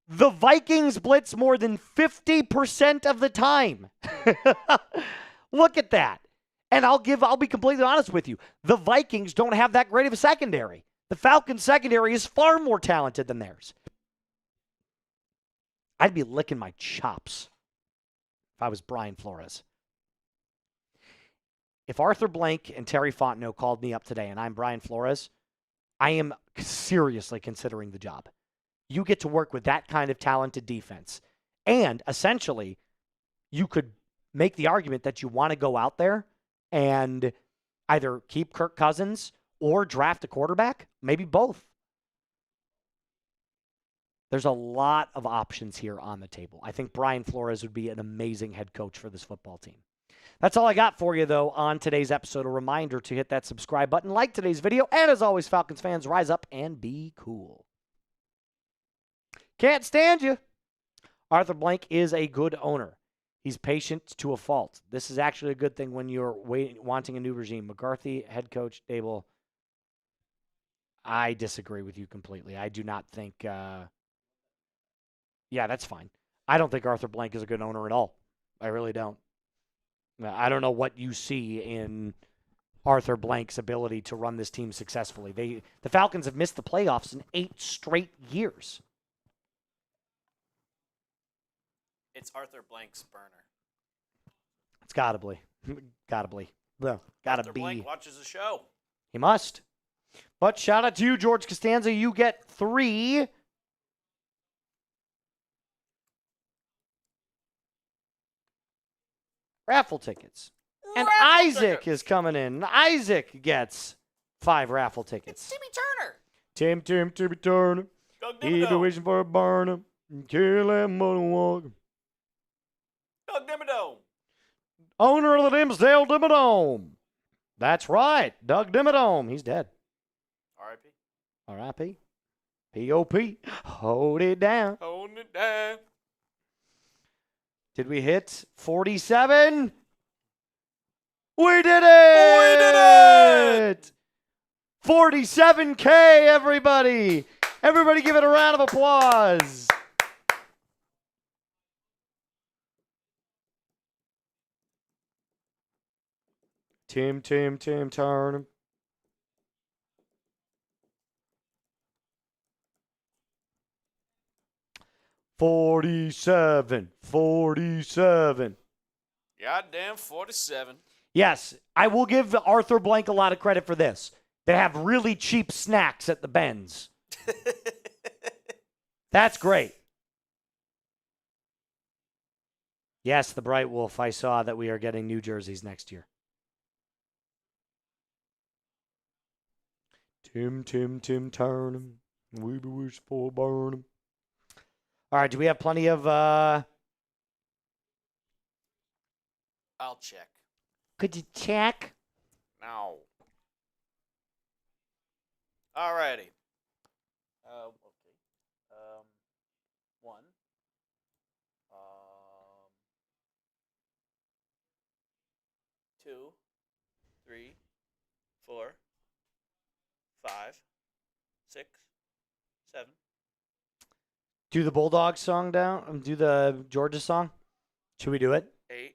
The Vikings blitz more than 50% of the time. Look at that. And I'll be completely honest with you. The Vikings don't have that great of a secondary. The Falcons secondary is far more talented than theirs. I'd be licking my chops if I was Brian Flores. If Arthur Blank and Terry Fontenot called me up today and I'm Brian Flores, I am seriously considering the job. You get to work with that kind of talented defense. And essentially, you could make the argument that you want to go out there and either keep Kirk Cousins or draft a quarterback, maybe both. There's a lot of options here on the table. I think Brian Flores would be an amazing head coach for this football team. That's all I got for you, though, on today's episode. A reminder to hit that subscribe button, like today's video, and as always, Falcons fans, rise up and be cool. Can't stand you. Arthur Blank is a good owner. He's patient to a fault. This is actually a good thing when you're wanting a new regime. McCarthy, head coach, Dable. I disagree with you completely. I do not think, yeah, that's fine. I don't think Arthur Blank is a good owner at all. I really don't. I don't know what you see in Arthur Blank's ability to run this team successfully. The Falcons have missed the playoffs in 8 straight years. It's Arthur Blank's burner. It's gotta be. Well, Arthur Blank watches the show. He must. But shout out to you, George Costanza. You get 3 raffle tickets. And Isaac is coming in. Isaac gets 5 raffle tickets. It's Timmy Turner. Timmy Turner. He been wishing for a burner. Kill him walk. Doug Dimmadome. Owner of the Dimsdale Dimmadome. That's right. Doug Dimmadome. He's dead. R.I.P. R.I.P. P.O.P. Hold it down. Hold it down. Did we hit 47? We did it! 47K, everybody. Everybody give it a round of applause. Tim Turner. $47. Goddamn 47. Yes, I will give Arthur Blank a lot of credit for this. They have really cheap snacks at the Benz. That's great. Yes, the Bright Wolf, I saw that we are getting new jerseys next year. Tim Turner. We be wish for Burnham. All right, do we have plenty of I'll check. Could you check? No. Alrighty. Okay. 1, 2, 3, 4, 5, 6, 7. Do the Bulldogs song down. Do the Georgia song. Should we do it? 8.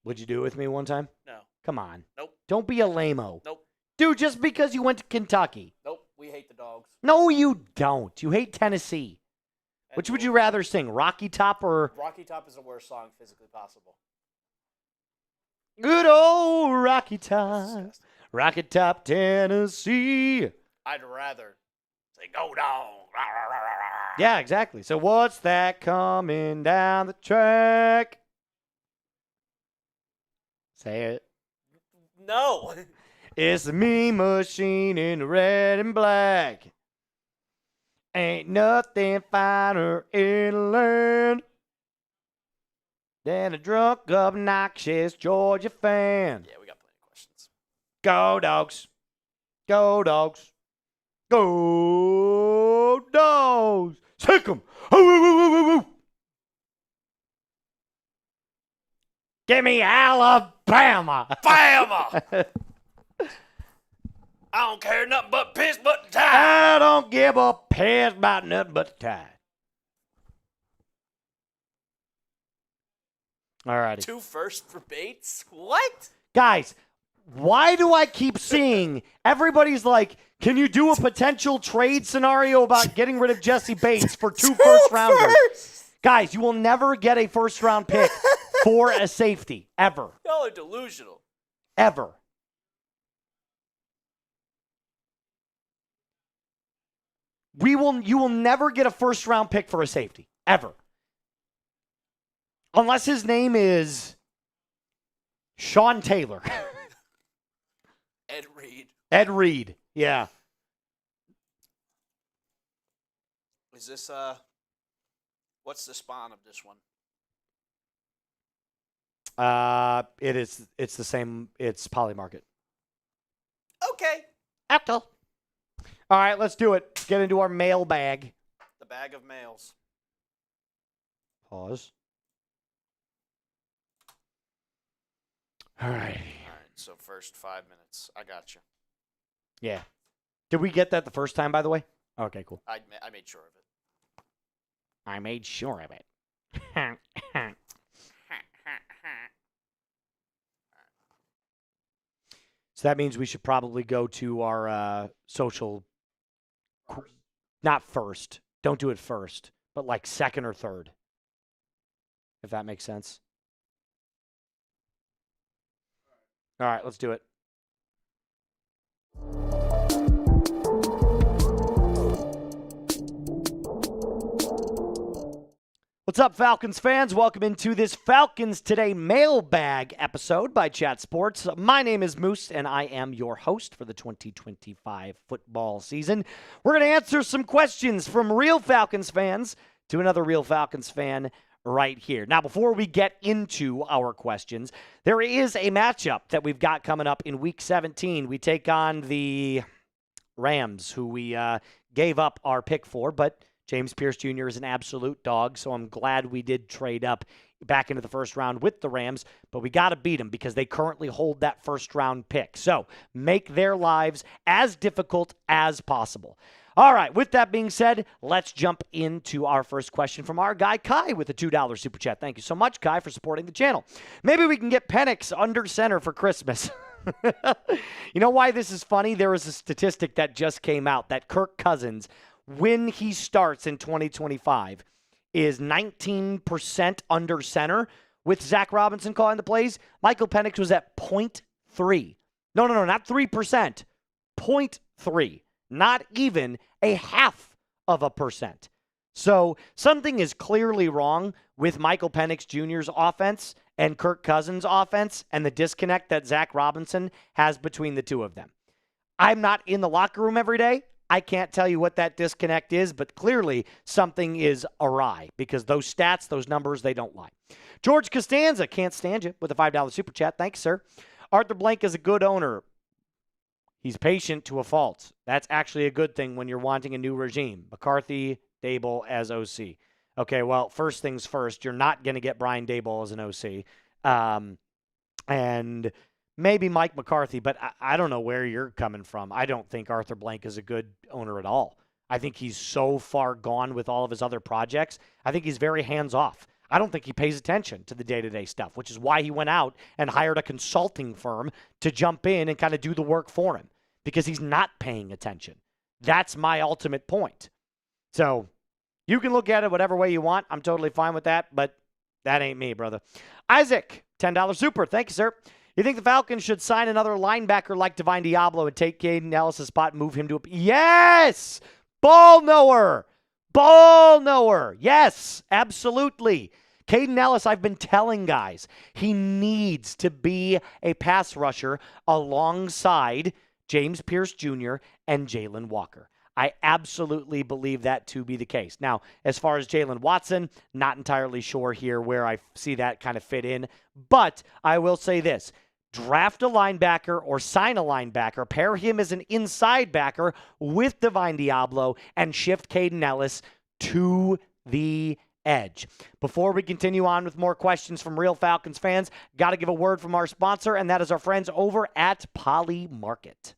Would you do it with me one time? No. Come on. Nope. Don't be a lame-o. Nope. Dude, just because you went to Kentucky. Nope. We hate the Dogs. No, you don't. You hate Tennessee. And Which would you rather sing, Rocky Top or... Rocky Top is the worst song physically possible. Good old Rocky That's Top. disgusting. Rocky Top, Tennessee. I'd rather say go down. Yeah, exactly. So what's that coming down the track? Say it. No. It's the mean machine in red and black. Ain't nothing finer in the land than a drunk, obnoxious Georgia fan. Yeah, we got plenty of questions. Go Dogs. Go Dogs. Go Dogs. Sick 'em. Give me Alabama. Bama! I don't care nothing but piss but the tide. I don't give a piss about nothing but the tide. All righty. 2 first for Bates? What? Guys, why do I keep seeing everybody's like, can you do a potential trade scenario about getting rid of Jesse Bates for 2 first-rounders? Guys, you will never get a first-round pick for a safety, ever. Y'all are delusional. Ever. You will never get a first-round pick for a safety, ever. Unless his name is Sean Taylor. Ed Reed. Ed Reed, yeah. Is this, what's the spawn of this one? It's the same, it's Polymarket. Okay. Apple. All right, let's do it. Let's get into our mailbag. The bag of mails. Pause. All right. All right, so first 5 minutes. I got you. Yeah. Did we get that the first time, by the way? Okay, cool. I made sure of it. I made sure of it. So that means we should probably go to our social. Not first. Don't do it first, but like second or third. If that makes sense. All right, let's do it. What's up, Falcons fans? Welcome into this Falcons Today Mailbag episode by Chat Sports. My name is Moose, and I am your host for the 2025 football season. We're going to answer some questions from real Falcons fans to another real Falcons fan right here. Now, before we get into our questions, there is a matchup that we've got coming up in Week 17. We take on the Rams, who we gave up our pick for, but James Pierce Jr. is an absolute dog, so I'm glad we did trade up back into the first round with the Rams, but we got to beat them because they currently hold that first-round pick. So make their lives as difficult as possible. All right, with that being said, let's jump into our first question from our guy, Kai, with a $2 super chat. Thank you so much, Kai, for supporting the channel. Maybe we can get Penix under center for Christmas. You know why this is funny? There was a statistic that just came out that Kirk Cousins, when he starts in 2025, is 19% under center with Zach Robinson calling the plays. Michael Penix was at 0.3. No, not 3%. 0.3. Not even a half of a percent. So something is clearly wrong with Michael Penix Jr.'s offense and Kirk Cousins' offense and the disconnect that Zach Robinson has between the two of them. I'm not in the locker room every day. I can't tell you what that disconnect is, but clearly something is awry because those stats, those numbers, they don't lie. George Costanza, can't stand you, with a $5 super chat. Thanks, sir. Arthur Blank is a good owner. He's patient to a fault. That's actually a good thing when you're wanting a new regime. McCarthy, Dable as OC. Okay, well, first things first, you're not going to get Brian Dable as an OC. And maybe Mike McCarthy, but I don't know where you're coming from. I don't think Arthur Blank is a good owner at all. I think he's so far gone with all of his other projects. I think he's very hands-off. I don't think he pays attention to the day-to-day stuff, which is why he went out and hired a consulting firm to jump in and kind of do the work for him, because he's not paying attention. That's my ultimate point. So you can look at it whatever way you want. I'm totally fine with that, but that ain't me, brother. Isaac, $10 super. Thank you, sir. You think the Falcons should sign another linebacker like Divine Diablo and take Caden Ellis' spot and move him to a... Yes! Ball knower! Ball knower! Yes, absolutely. Caden Ellis, I've been telling guys, he needs to be a pass rusher alongside James Pierce Jr. and Jalen Walker. I absolutely believe that to be the case. Now, as far as Jalen Watson, not entirely sure here where I see that kind of fit in, but I will say this. Draft a linebacker or sign a linebacker, pair him as an inside backer with Divine Diablo, and shift Caden Ellis to the edge. Before we continue on with more questions from real Falcons fans, got to give a word from our sponsor, and that is our friends over at Poly Market.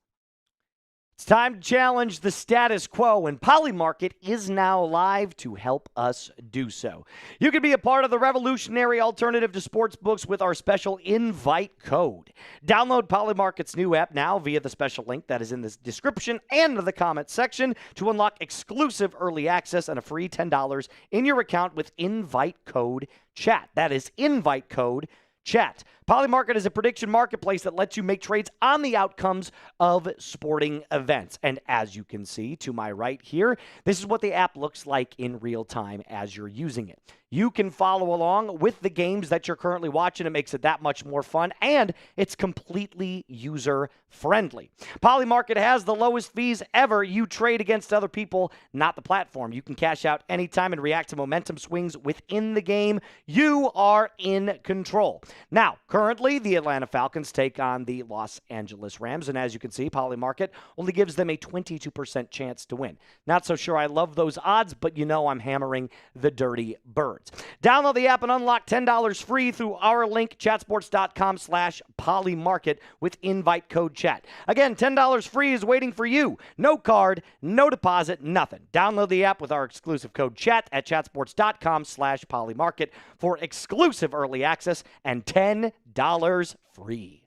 It's time to challenge the status quo, and Poly Market is now live to help us do so. You can be a part of the revolutionary alternative to sports books with our special invite code. Download Poly Market's new app now via the special link that is in the description and the comment section to unlock exclusive early access and a free $10 in your account with invite code CHAT. That is invite code CHAT. Poly Market is a prediction marketplace that lets you make trades on the outcomes of sporting events. And as you can see to my right here, this is what the app looks like in real time as you're using it. You can follow along with the games that you're currently watching. It makes it that much more fun, and it's completely user-friendly. Poly Market has the lowest fees ever. You trade against other people, not the platform. You can cash out anytime and react to momentum swings within the game. You are in control. Now, currently, the Atlanta Falcons take on the Los Angeles Rams, and as you can see, Poly Market only gives them a 22% chance to win. Not so sure I love those odds, but you know I'm hammering the dirty birds. Download the app and unlock $10 free through our link, chatsports.com/polymarket with invite code CHAT. Again, $10 free is waiting for you. No card, no deposit, nothing. Download the app with our exclusive code CHAT at chatsports.com/polymarket for exclusive early access and $10 free.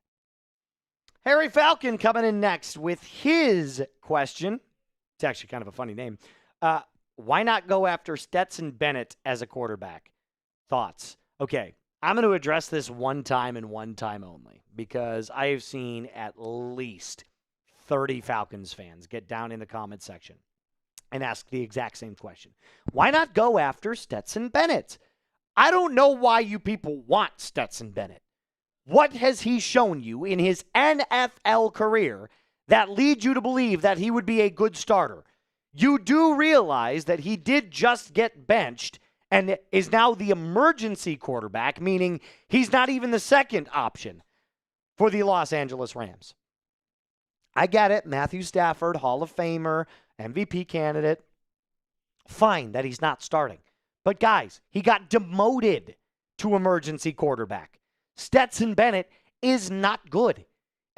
Harry Falcon coming in next with his question. It's actually kind of a funny name. Why not go after Stetson Bennett as a quarterback? Thoughts? Okay, I'm going to address this one time and one time only because I have seen at least 30 Falcons fans get down in the comment section and ask the exact same question. Why not go after Stetson Bennett? I don't know why you people want Stetson Bennett. What has he shown you in his NFL career that leads you to believe that he would be a good starter? You do realize that he did just get benched and is now the emergency quarterback, meaning he's not even the second option for the Los Angeles Rams. I get it. Matthew Stafford, Hall of Famer, MVP candidate. Fine that he's not starting. But guys, he got demoted to emergency quarterback. Stetson Bennett is not good.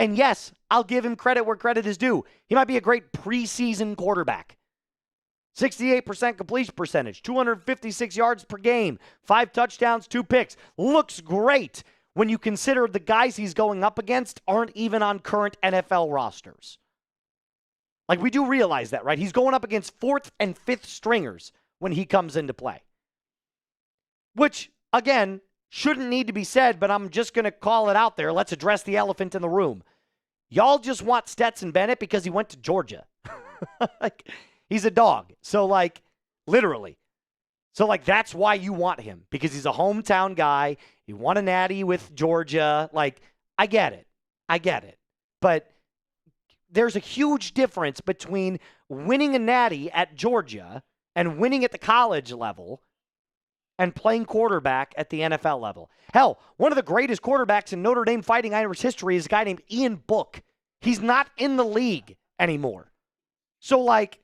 And yes, I'll give him credit where credit is due. He might be a great preseason quarterback. 68% completion percentage, 256 yards per game, 5 touchdowns, 2 picks. Looks great when you consider the guys he's going up against aren't even on current NFL rosters. Like, we do realize that, right? He's going up against 4th and 5th stringers when he comes into play. Which, again, shouldn't need to be said, but I'm just going to call it out there. Let's address the elephant in the room. Y'all just want Stetson Bennett because he went to Georgia. Like, he's a dog. So, like, literally. So, like, that's why you want him. Because he's a hometown guy. He won a natty with Georgia. Like, I get it. I get it. But there's a huge difference between winning a natty at Georgia and winning at the college level and playing quarterback at the NFL level. Hell, one of the greatest quarterbacks in Notre Dame Fighting Irish history is a guy named Ian Book. He's not in the league anymore. So, like,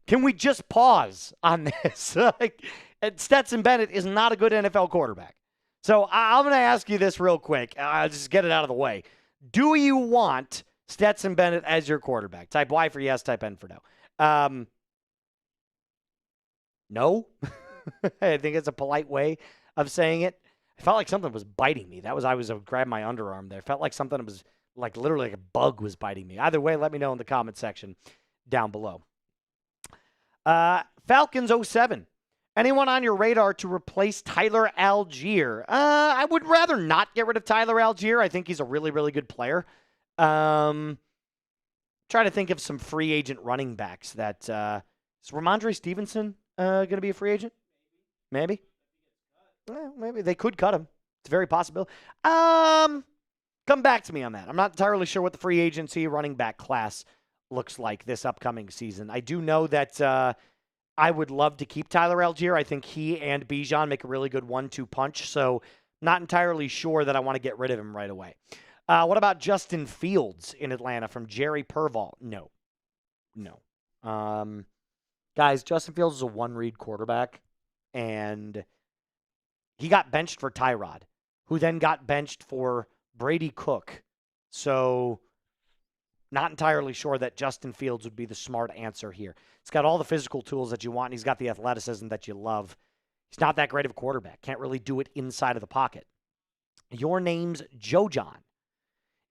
can we just pause on this? Stetson Bennett is not a good NFL quarterback. So I'm going to ask you this real quick. I'll just get it out of the way. Do you want Stetson Bennett as your quarterback? Type Y for yes, type N for no. No. I think it's a polite way of saying it. I felt like something was biting me. I was grabbing my underarm there. Felt like something was like literally like a bug was biting me. Either way, let me know in the comment section down below. Falcons 07. Anyone on your radar to replace Tyler Algier? I would rather not get rid of Tyler Algier. I think he's a really, really good player. Trying to think of some free agent running backs that is Ramondre Stevenson going to be a free agent? Maybe. Maybe they could cut him. It's very possible. Come back to me on that. I'm not entirely sure what the free agency running back class looks like this upcoming season. I do know that I would love to keep Tyler Algier. I think he and Bijan make a really good 1-2 punch, so not entirely sure that I want to get rid of him right away. What about Justin Fields in Atlanta from Jerry Purval? No. Guys, Justin Fields is a one-read quarterback, and he got benched for Tyrod, who then got benched for Brady Cook. So not entirely sure that Justin Fields would be the smart answer here. He's got all the physical tools that you want, and he's got the athleticism that you love. He's not that great of a quarterback. Can't really do it inside of the pocket. Your name's Joe John.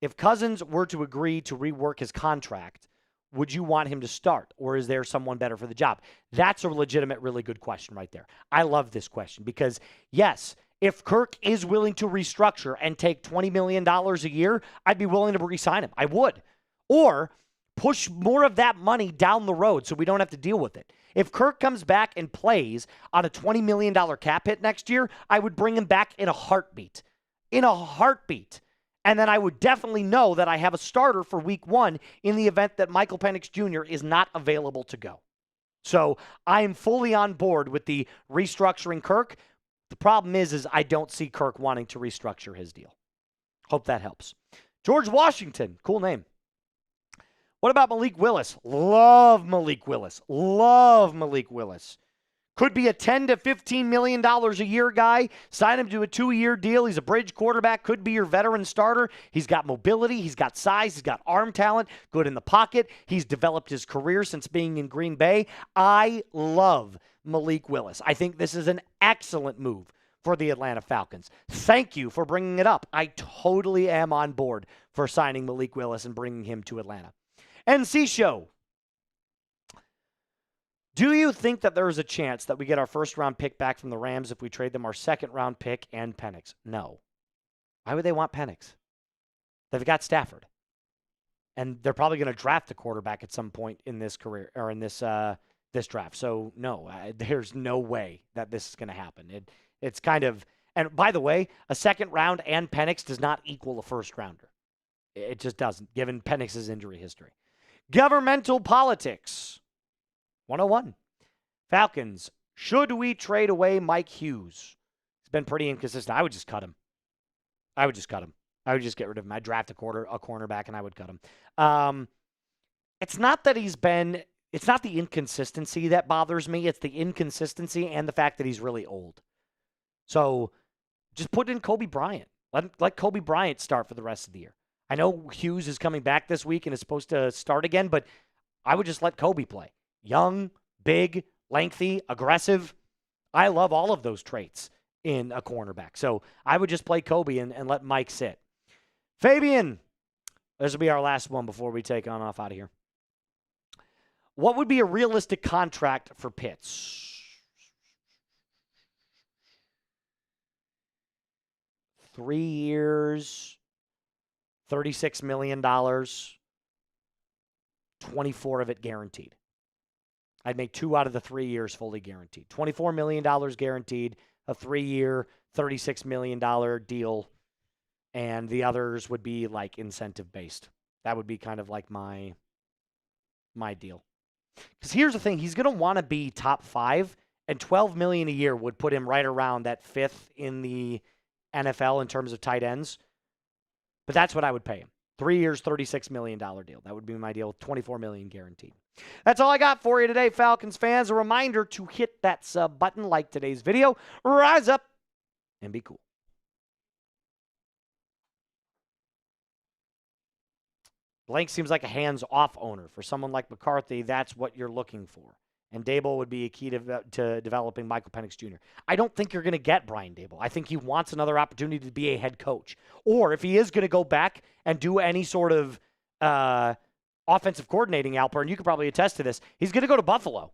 If Cousins were to agree to rework his contract, would you want him to start, or is there someone better for the job? That's a legitimate, really good question right there. I love this question because, yes, if Kirk is willing to restructure and take $20 million a year, I'd be willing to re-sign him. I would. Or push more of that money down the road so we don't have to deal with it. If Kirk comes back and plays on a $20 million cap hit next year, I would bring him back in a heartbeat. In a heartbeat. And then I would definitely know that I have a starter for week 1 in the event that Michael Penix Jr. is not available to go. So I am fully on board with the restructuring Kirk. The problem is I don't see Kirk wanting to restructure his deal. Hope that helps. George Washington, cool name. What about Malik Willis? Love Malik Willis. Could be a $10 to $15 million a year guy. Sign him to a 2-year deal. He's a bridge quarterback. Could be your veteran starter. He's got mobility. He's got size. He's got arm talent. Good in the pocket. He's developed his career since being in Green Bay. I love Malik Willis. I think this is an excellent move for the Atlanta Falcons. Thank you for bringing it up. I totally am on board for signing Malik Willis and bringing him to Atlanta. NC Show. Do you think that there is a chance that we get our first-round pick back from the Rams if we trade them our second-round pick and Penix? No. Why would they want Penix? They've got Stafford. And they're probably going to draft a quarterback at some point in this career or in this draft. So, no, there's no way that this is going to happen. It's kind of – and by the way, a second round and Penix does not equal a first-rounder. It just doesn't, given Penix's injury history. Governmental politics. 101. Falcons, should we trade away Mike Hughes? He's been pretty inconsistent. I would just cut him. I would just get rid of him. I'd draft a cornerback, and I would cut him. It's not that it's not the inconsistency that bothers me. It's the inconsistency and the fact that he's really old. So just put in Kobe Bryant. Let Kobe Bryant start for the rest of the year. I know Hughes is coming back this week and is supposed to start again, but I would just let Kobe play. Young, big, lengthy, aggressive. I love all of those traits in a cornerback. So I would just play Kobe and let Mike sit. Fabian, this will be our last one before we take on off out of here. What would be a realistic contract for Pitts? 3 years, $36 million, 24 of it guaranteed. I'd make 2 out of the 3 years fully guaranteed. $24 million guaranteed, a 3-year, $36 million deal, and the others would be like incentive-based. That would be kind of like my deal. Because here's the thing, he's going to want to be top 5, and $12 million a year would put him right around that 5th in the NFL in terms of tight ends. But that's what I would pay him. 3 years, $36 million deal. That would be my deal, $24 million guaranteed. That's all I got for you today, Falcons fans. A reminder to hit that sub button, like today's video, rise up, and be cool. Blank seems like a hands-off owner. For someone like McCarthy, that's what you're looking for. And Dable would be a key to developing Michael Penix Jr. I don't think you're going to get Brian Dable. I think he wants another opportunity to be a head coach. Or if he is going to go back and do any sort of offensive coordinating, Alper, and you could probably attest to this, he's going to go to Buffalo.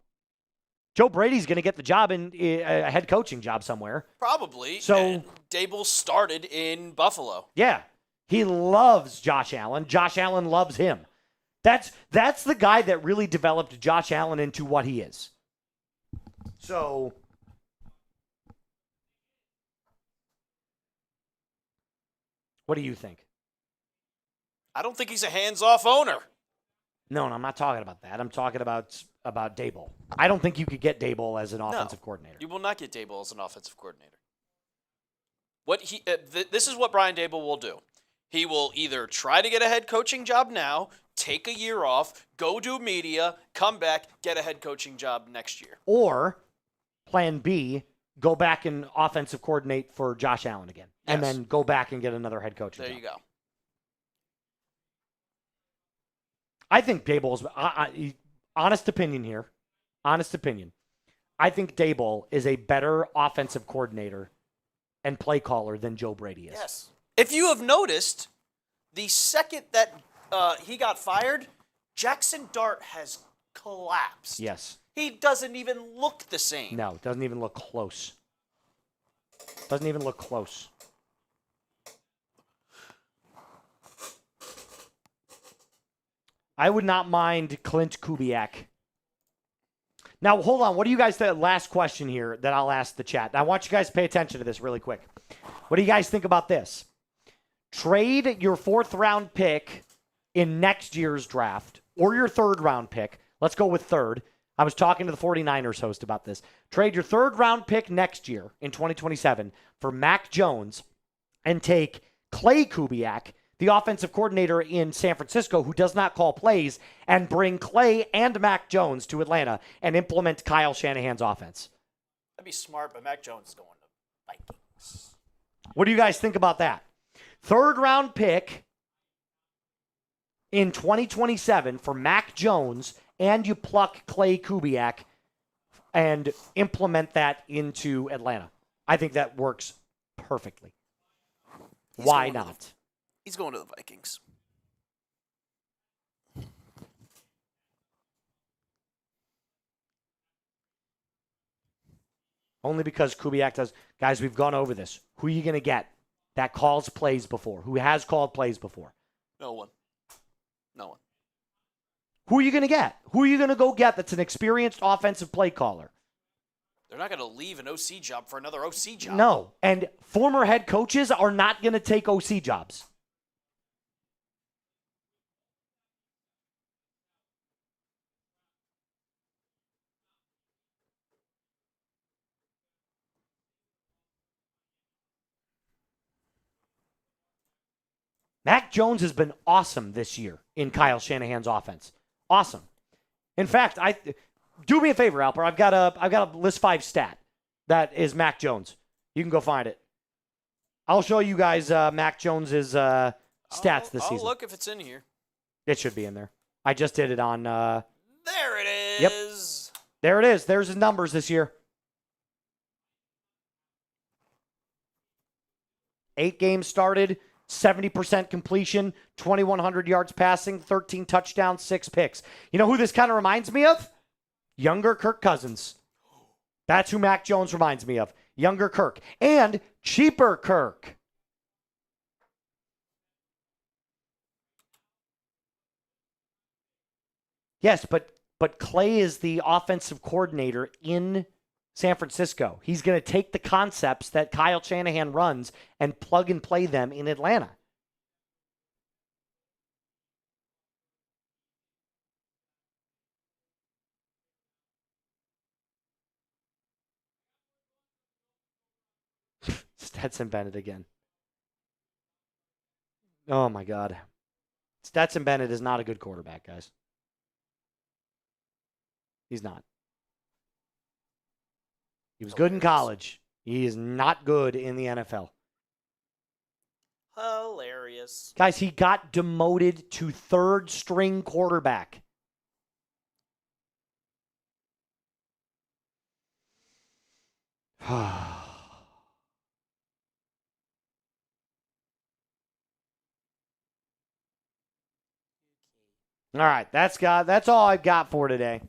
Joe Brady's going to get the job in a head coaching job somewhere. Probably. So and Dable started in Buffalo. Yeah. He loves Josh Allen. Josh Allen loves him. That's the guy that really developed Josh Allen into what he is. So, what do you think? I don't think he's a hands-off owner. No, I'm not talking about that. I'm talking about Dable. I don't think you could get Dable as an offensive coordinator. You will not get Dable as an offensive coordinator. This is what Brian Dable will do. He will either try to get a head coaching job now, take a year off, go do media, come back, get a head coaching job next year. Or, plan B, go back and offensive coordinate for Josh Allen again. Yes. And then go back and get another head coaching job. There you go. I think Dable's, honest opinion here, honest opinion. I think Dable is a better offensive coordinator and play caller than Joe Brady is. Yes. If you have noticed, the second that he got fired, Jackson Dart has collapsed. Yes. He doesn't even look the same. No, doesn't even look close. Doesn't even look close. I would not mind Clint Kubiak. Now, hold on. What do you guys think? Last question here that I'll ask the chat. I want you guys to pay attention to this really quick. What do you guys think about this? Trade your 4th-round pick in next year's draft or your 3rd-round pick. Let's go with 3rd. I was talking to the 49ers host about this. Trade your 3rd-round pick next year in 2027 for Mac Jones and take Clay Kubiak, the offensive coordinator in San Francisco who does not call plays, and bring Clay and Mac Jones to Atlanta and implement Kyle Shanahan's offense. That'd be smart, but Mac Jones is going to Vikings. What do you guys think about that? 3rd-round pick in 2027 for Mac Jones, and you pluck Clay Kubiak and implement that into Atlanta. I think that works perfectly. Why not? He's going to the Vikings. Only because Kubiak does. Guys, we've gone over this. Who are you going to get that calls plays before? Who has called plays before? No one. No one. Who are you going to get? Who are you going to go get that's an experienced offensive play caller? They're not going to leave an OC job for another OC job. No. And former head coaches are not going to take OC jobs. Mac Jones has been awesome this year in Kyle Shanahan's offense. Awesome. In fact, do me a favor, Alper. I've got a list 5 stat that is Mac Jones. You can go find it. I'll show you guys Mac Jones's stats this season. I'll look if it's in here. It should be in there. I just did it on. There it is. Yep. There it is. There's his numbers this year. 8 games started. 70% completion, 2,100 yards passing, 13 touchdowns, 6 picks. You know who this kind of reminds me of? Younger Kirk Cousins. That's who Mac Jones reminds me of. Younger Kirk. And cheaper Kirk. Yes, but Clay is the offensive coordinator in San Francisco. He's going to take the concepts that Kyle Shanahan runs and plug and play them in Atlanta. Stetson Bennett again. Oh, my God. Stetson Bennett is not a good quarterback, guys. He's not. He was good in college. He is not good in the NFL. Hilarious. Guys, he got demoted to third string quarterback. All right, that's all I've got for today.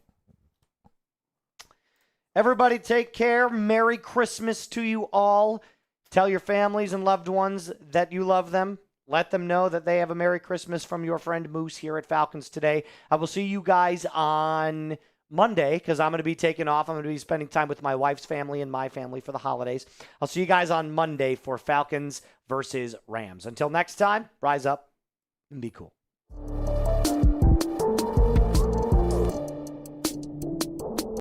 Everybody take care. Merry Christmas to you all. Tell your families and loved ones that you love them. Let them know that they have a Merry Christmas from your friend Moose here at Falcons Today. I will see you guys on Monday because I'm going to be taking off. I'm going to be spending time with my wife's family and my family for the holidays. I'll see you guys on Monday for Falcons versus Rams. Until next time, rise up and be cool.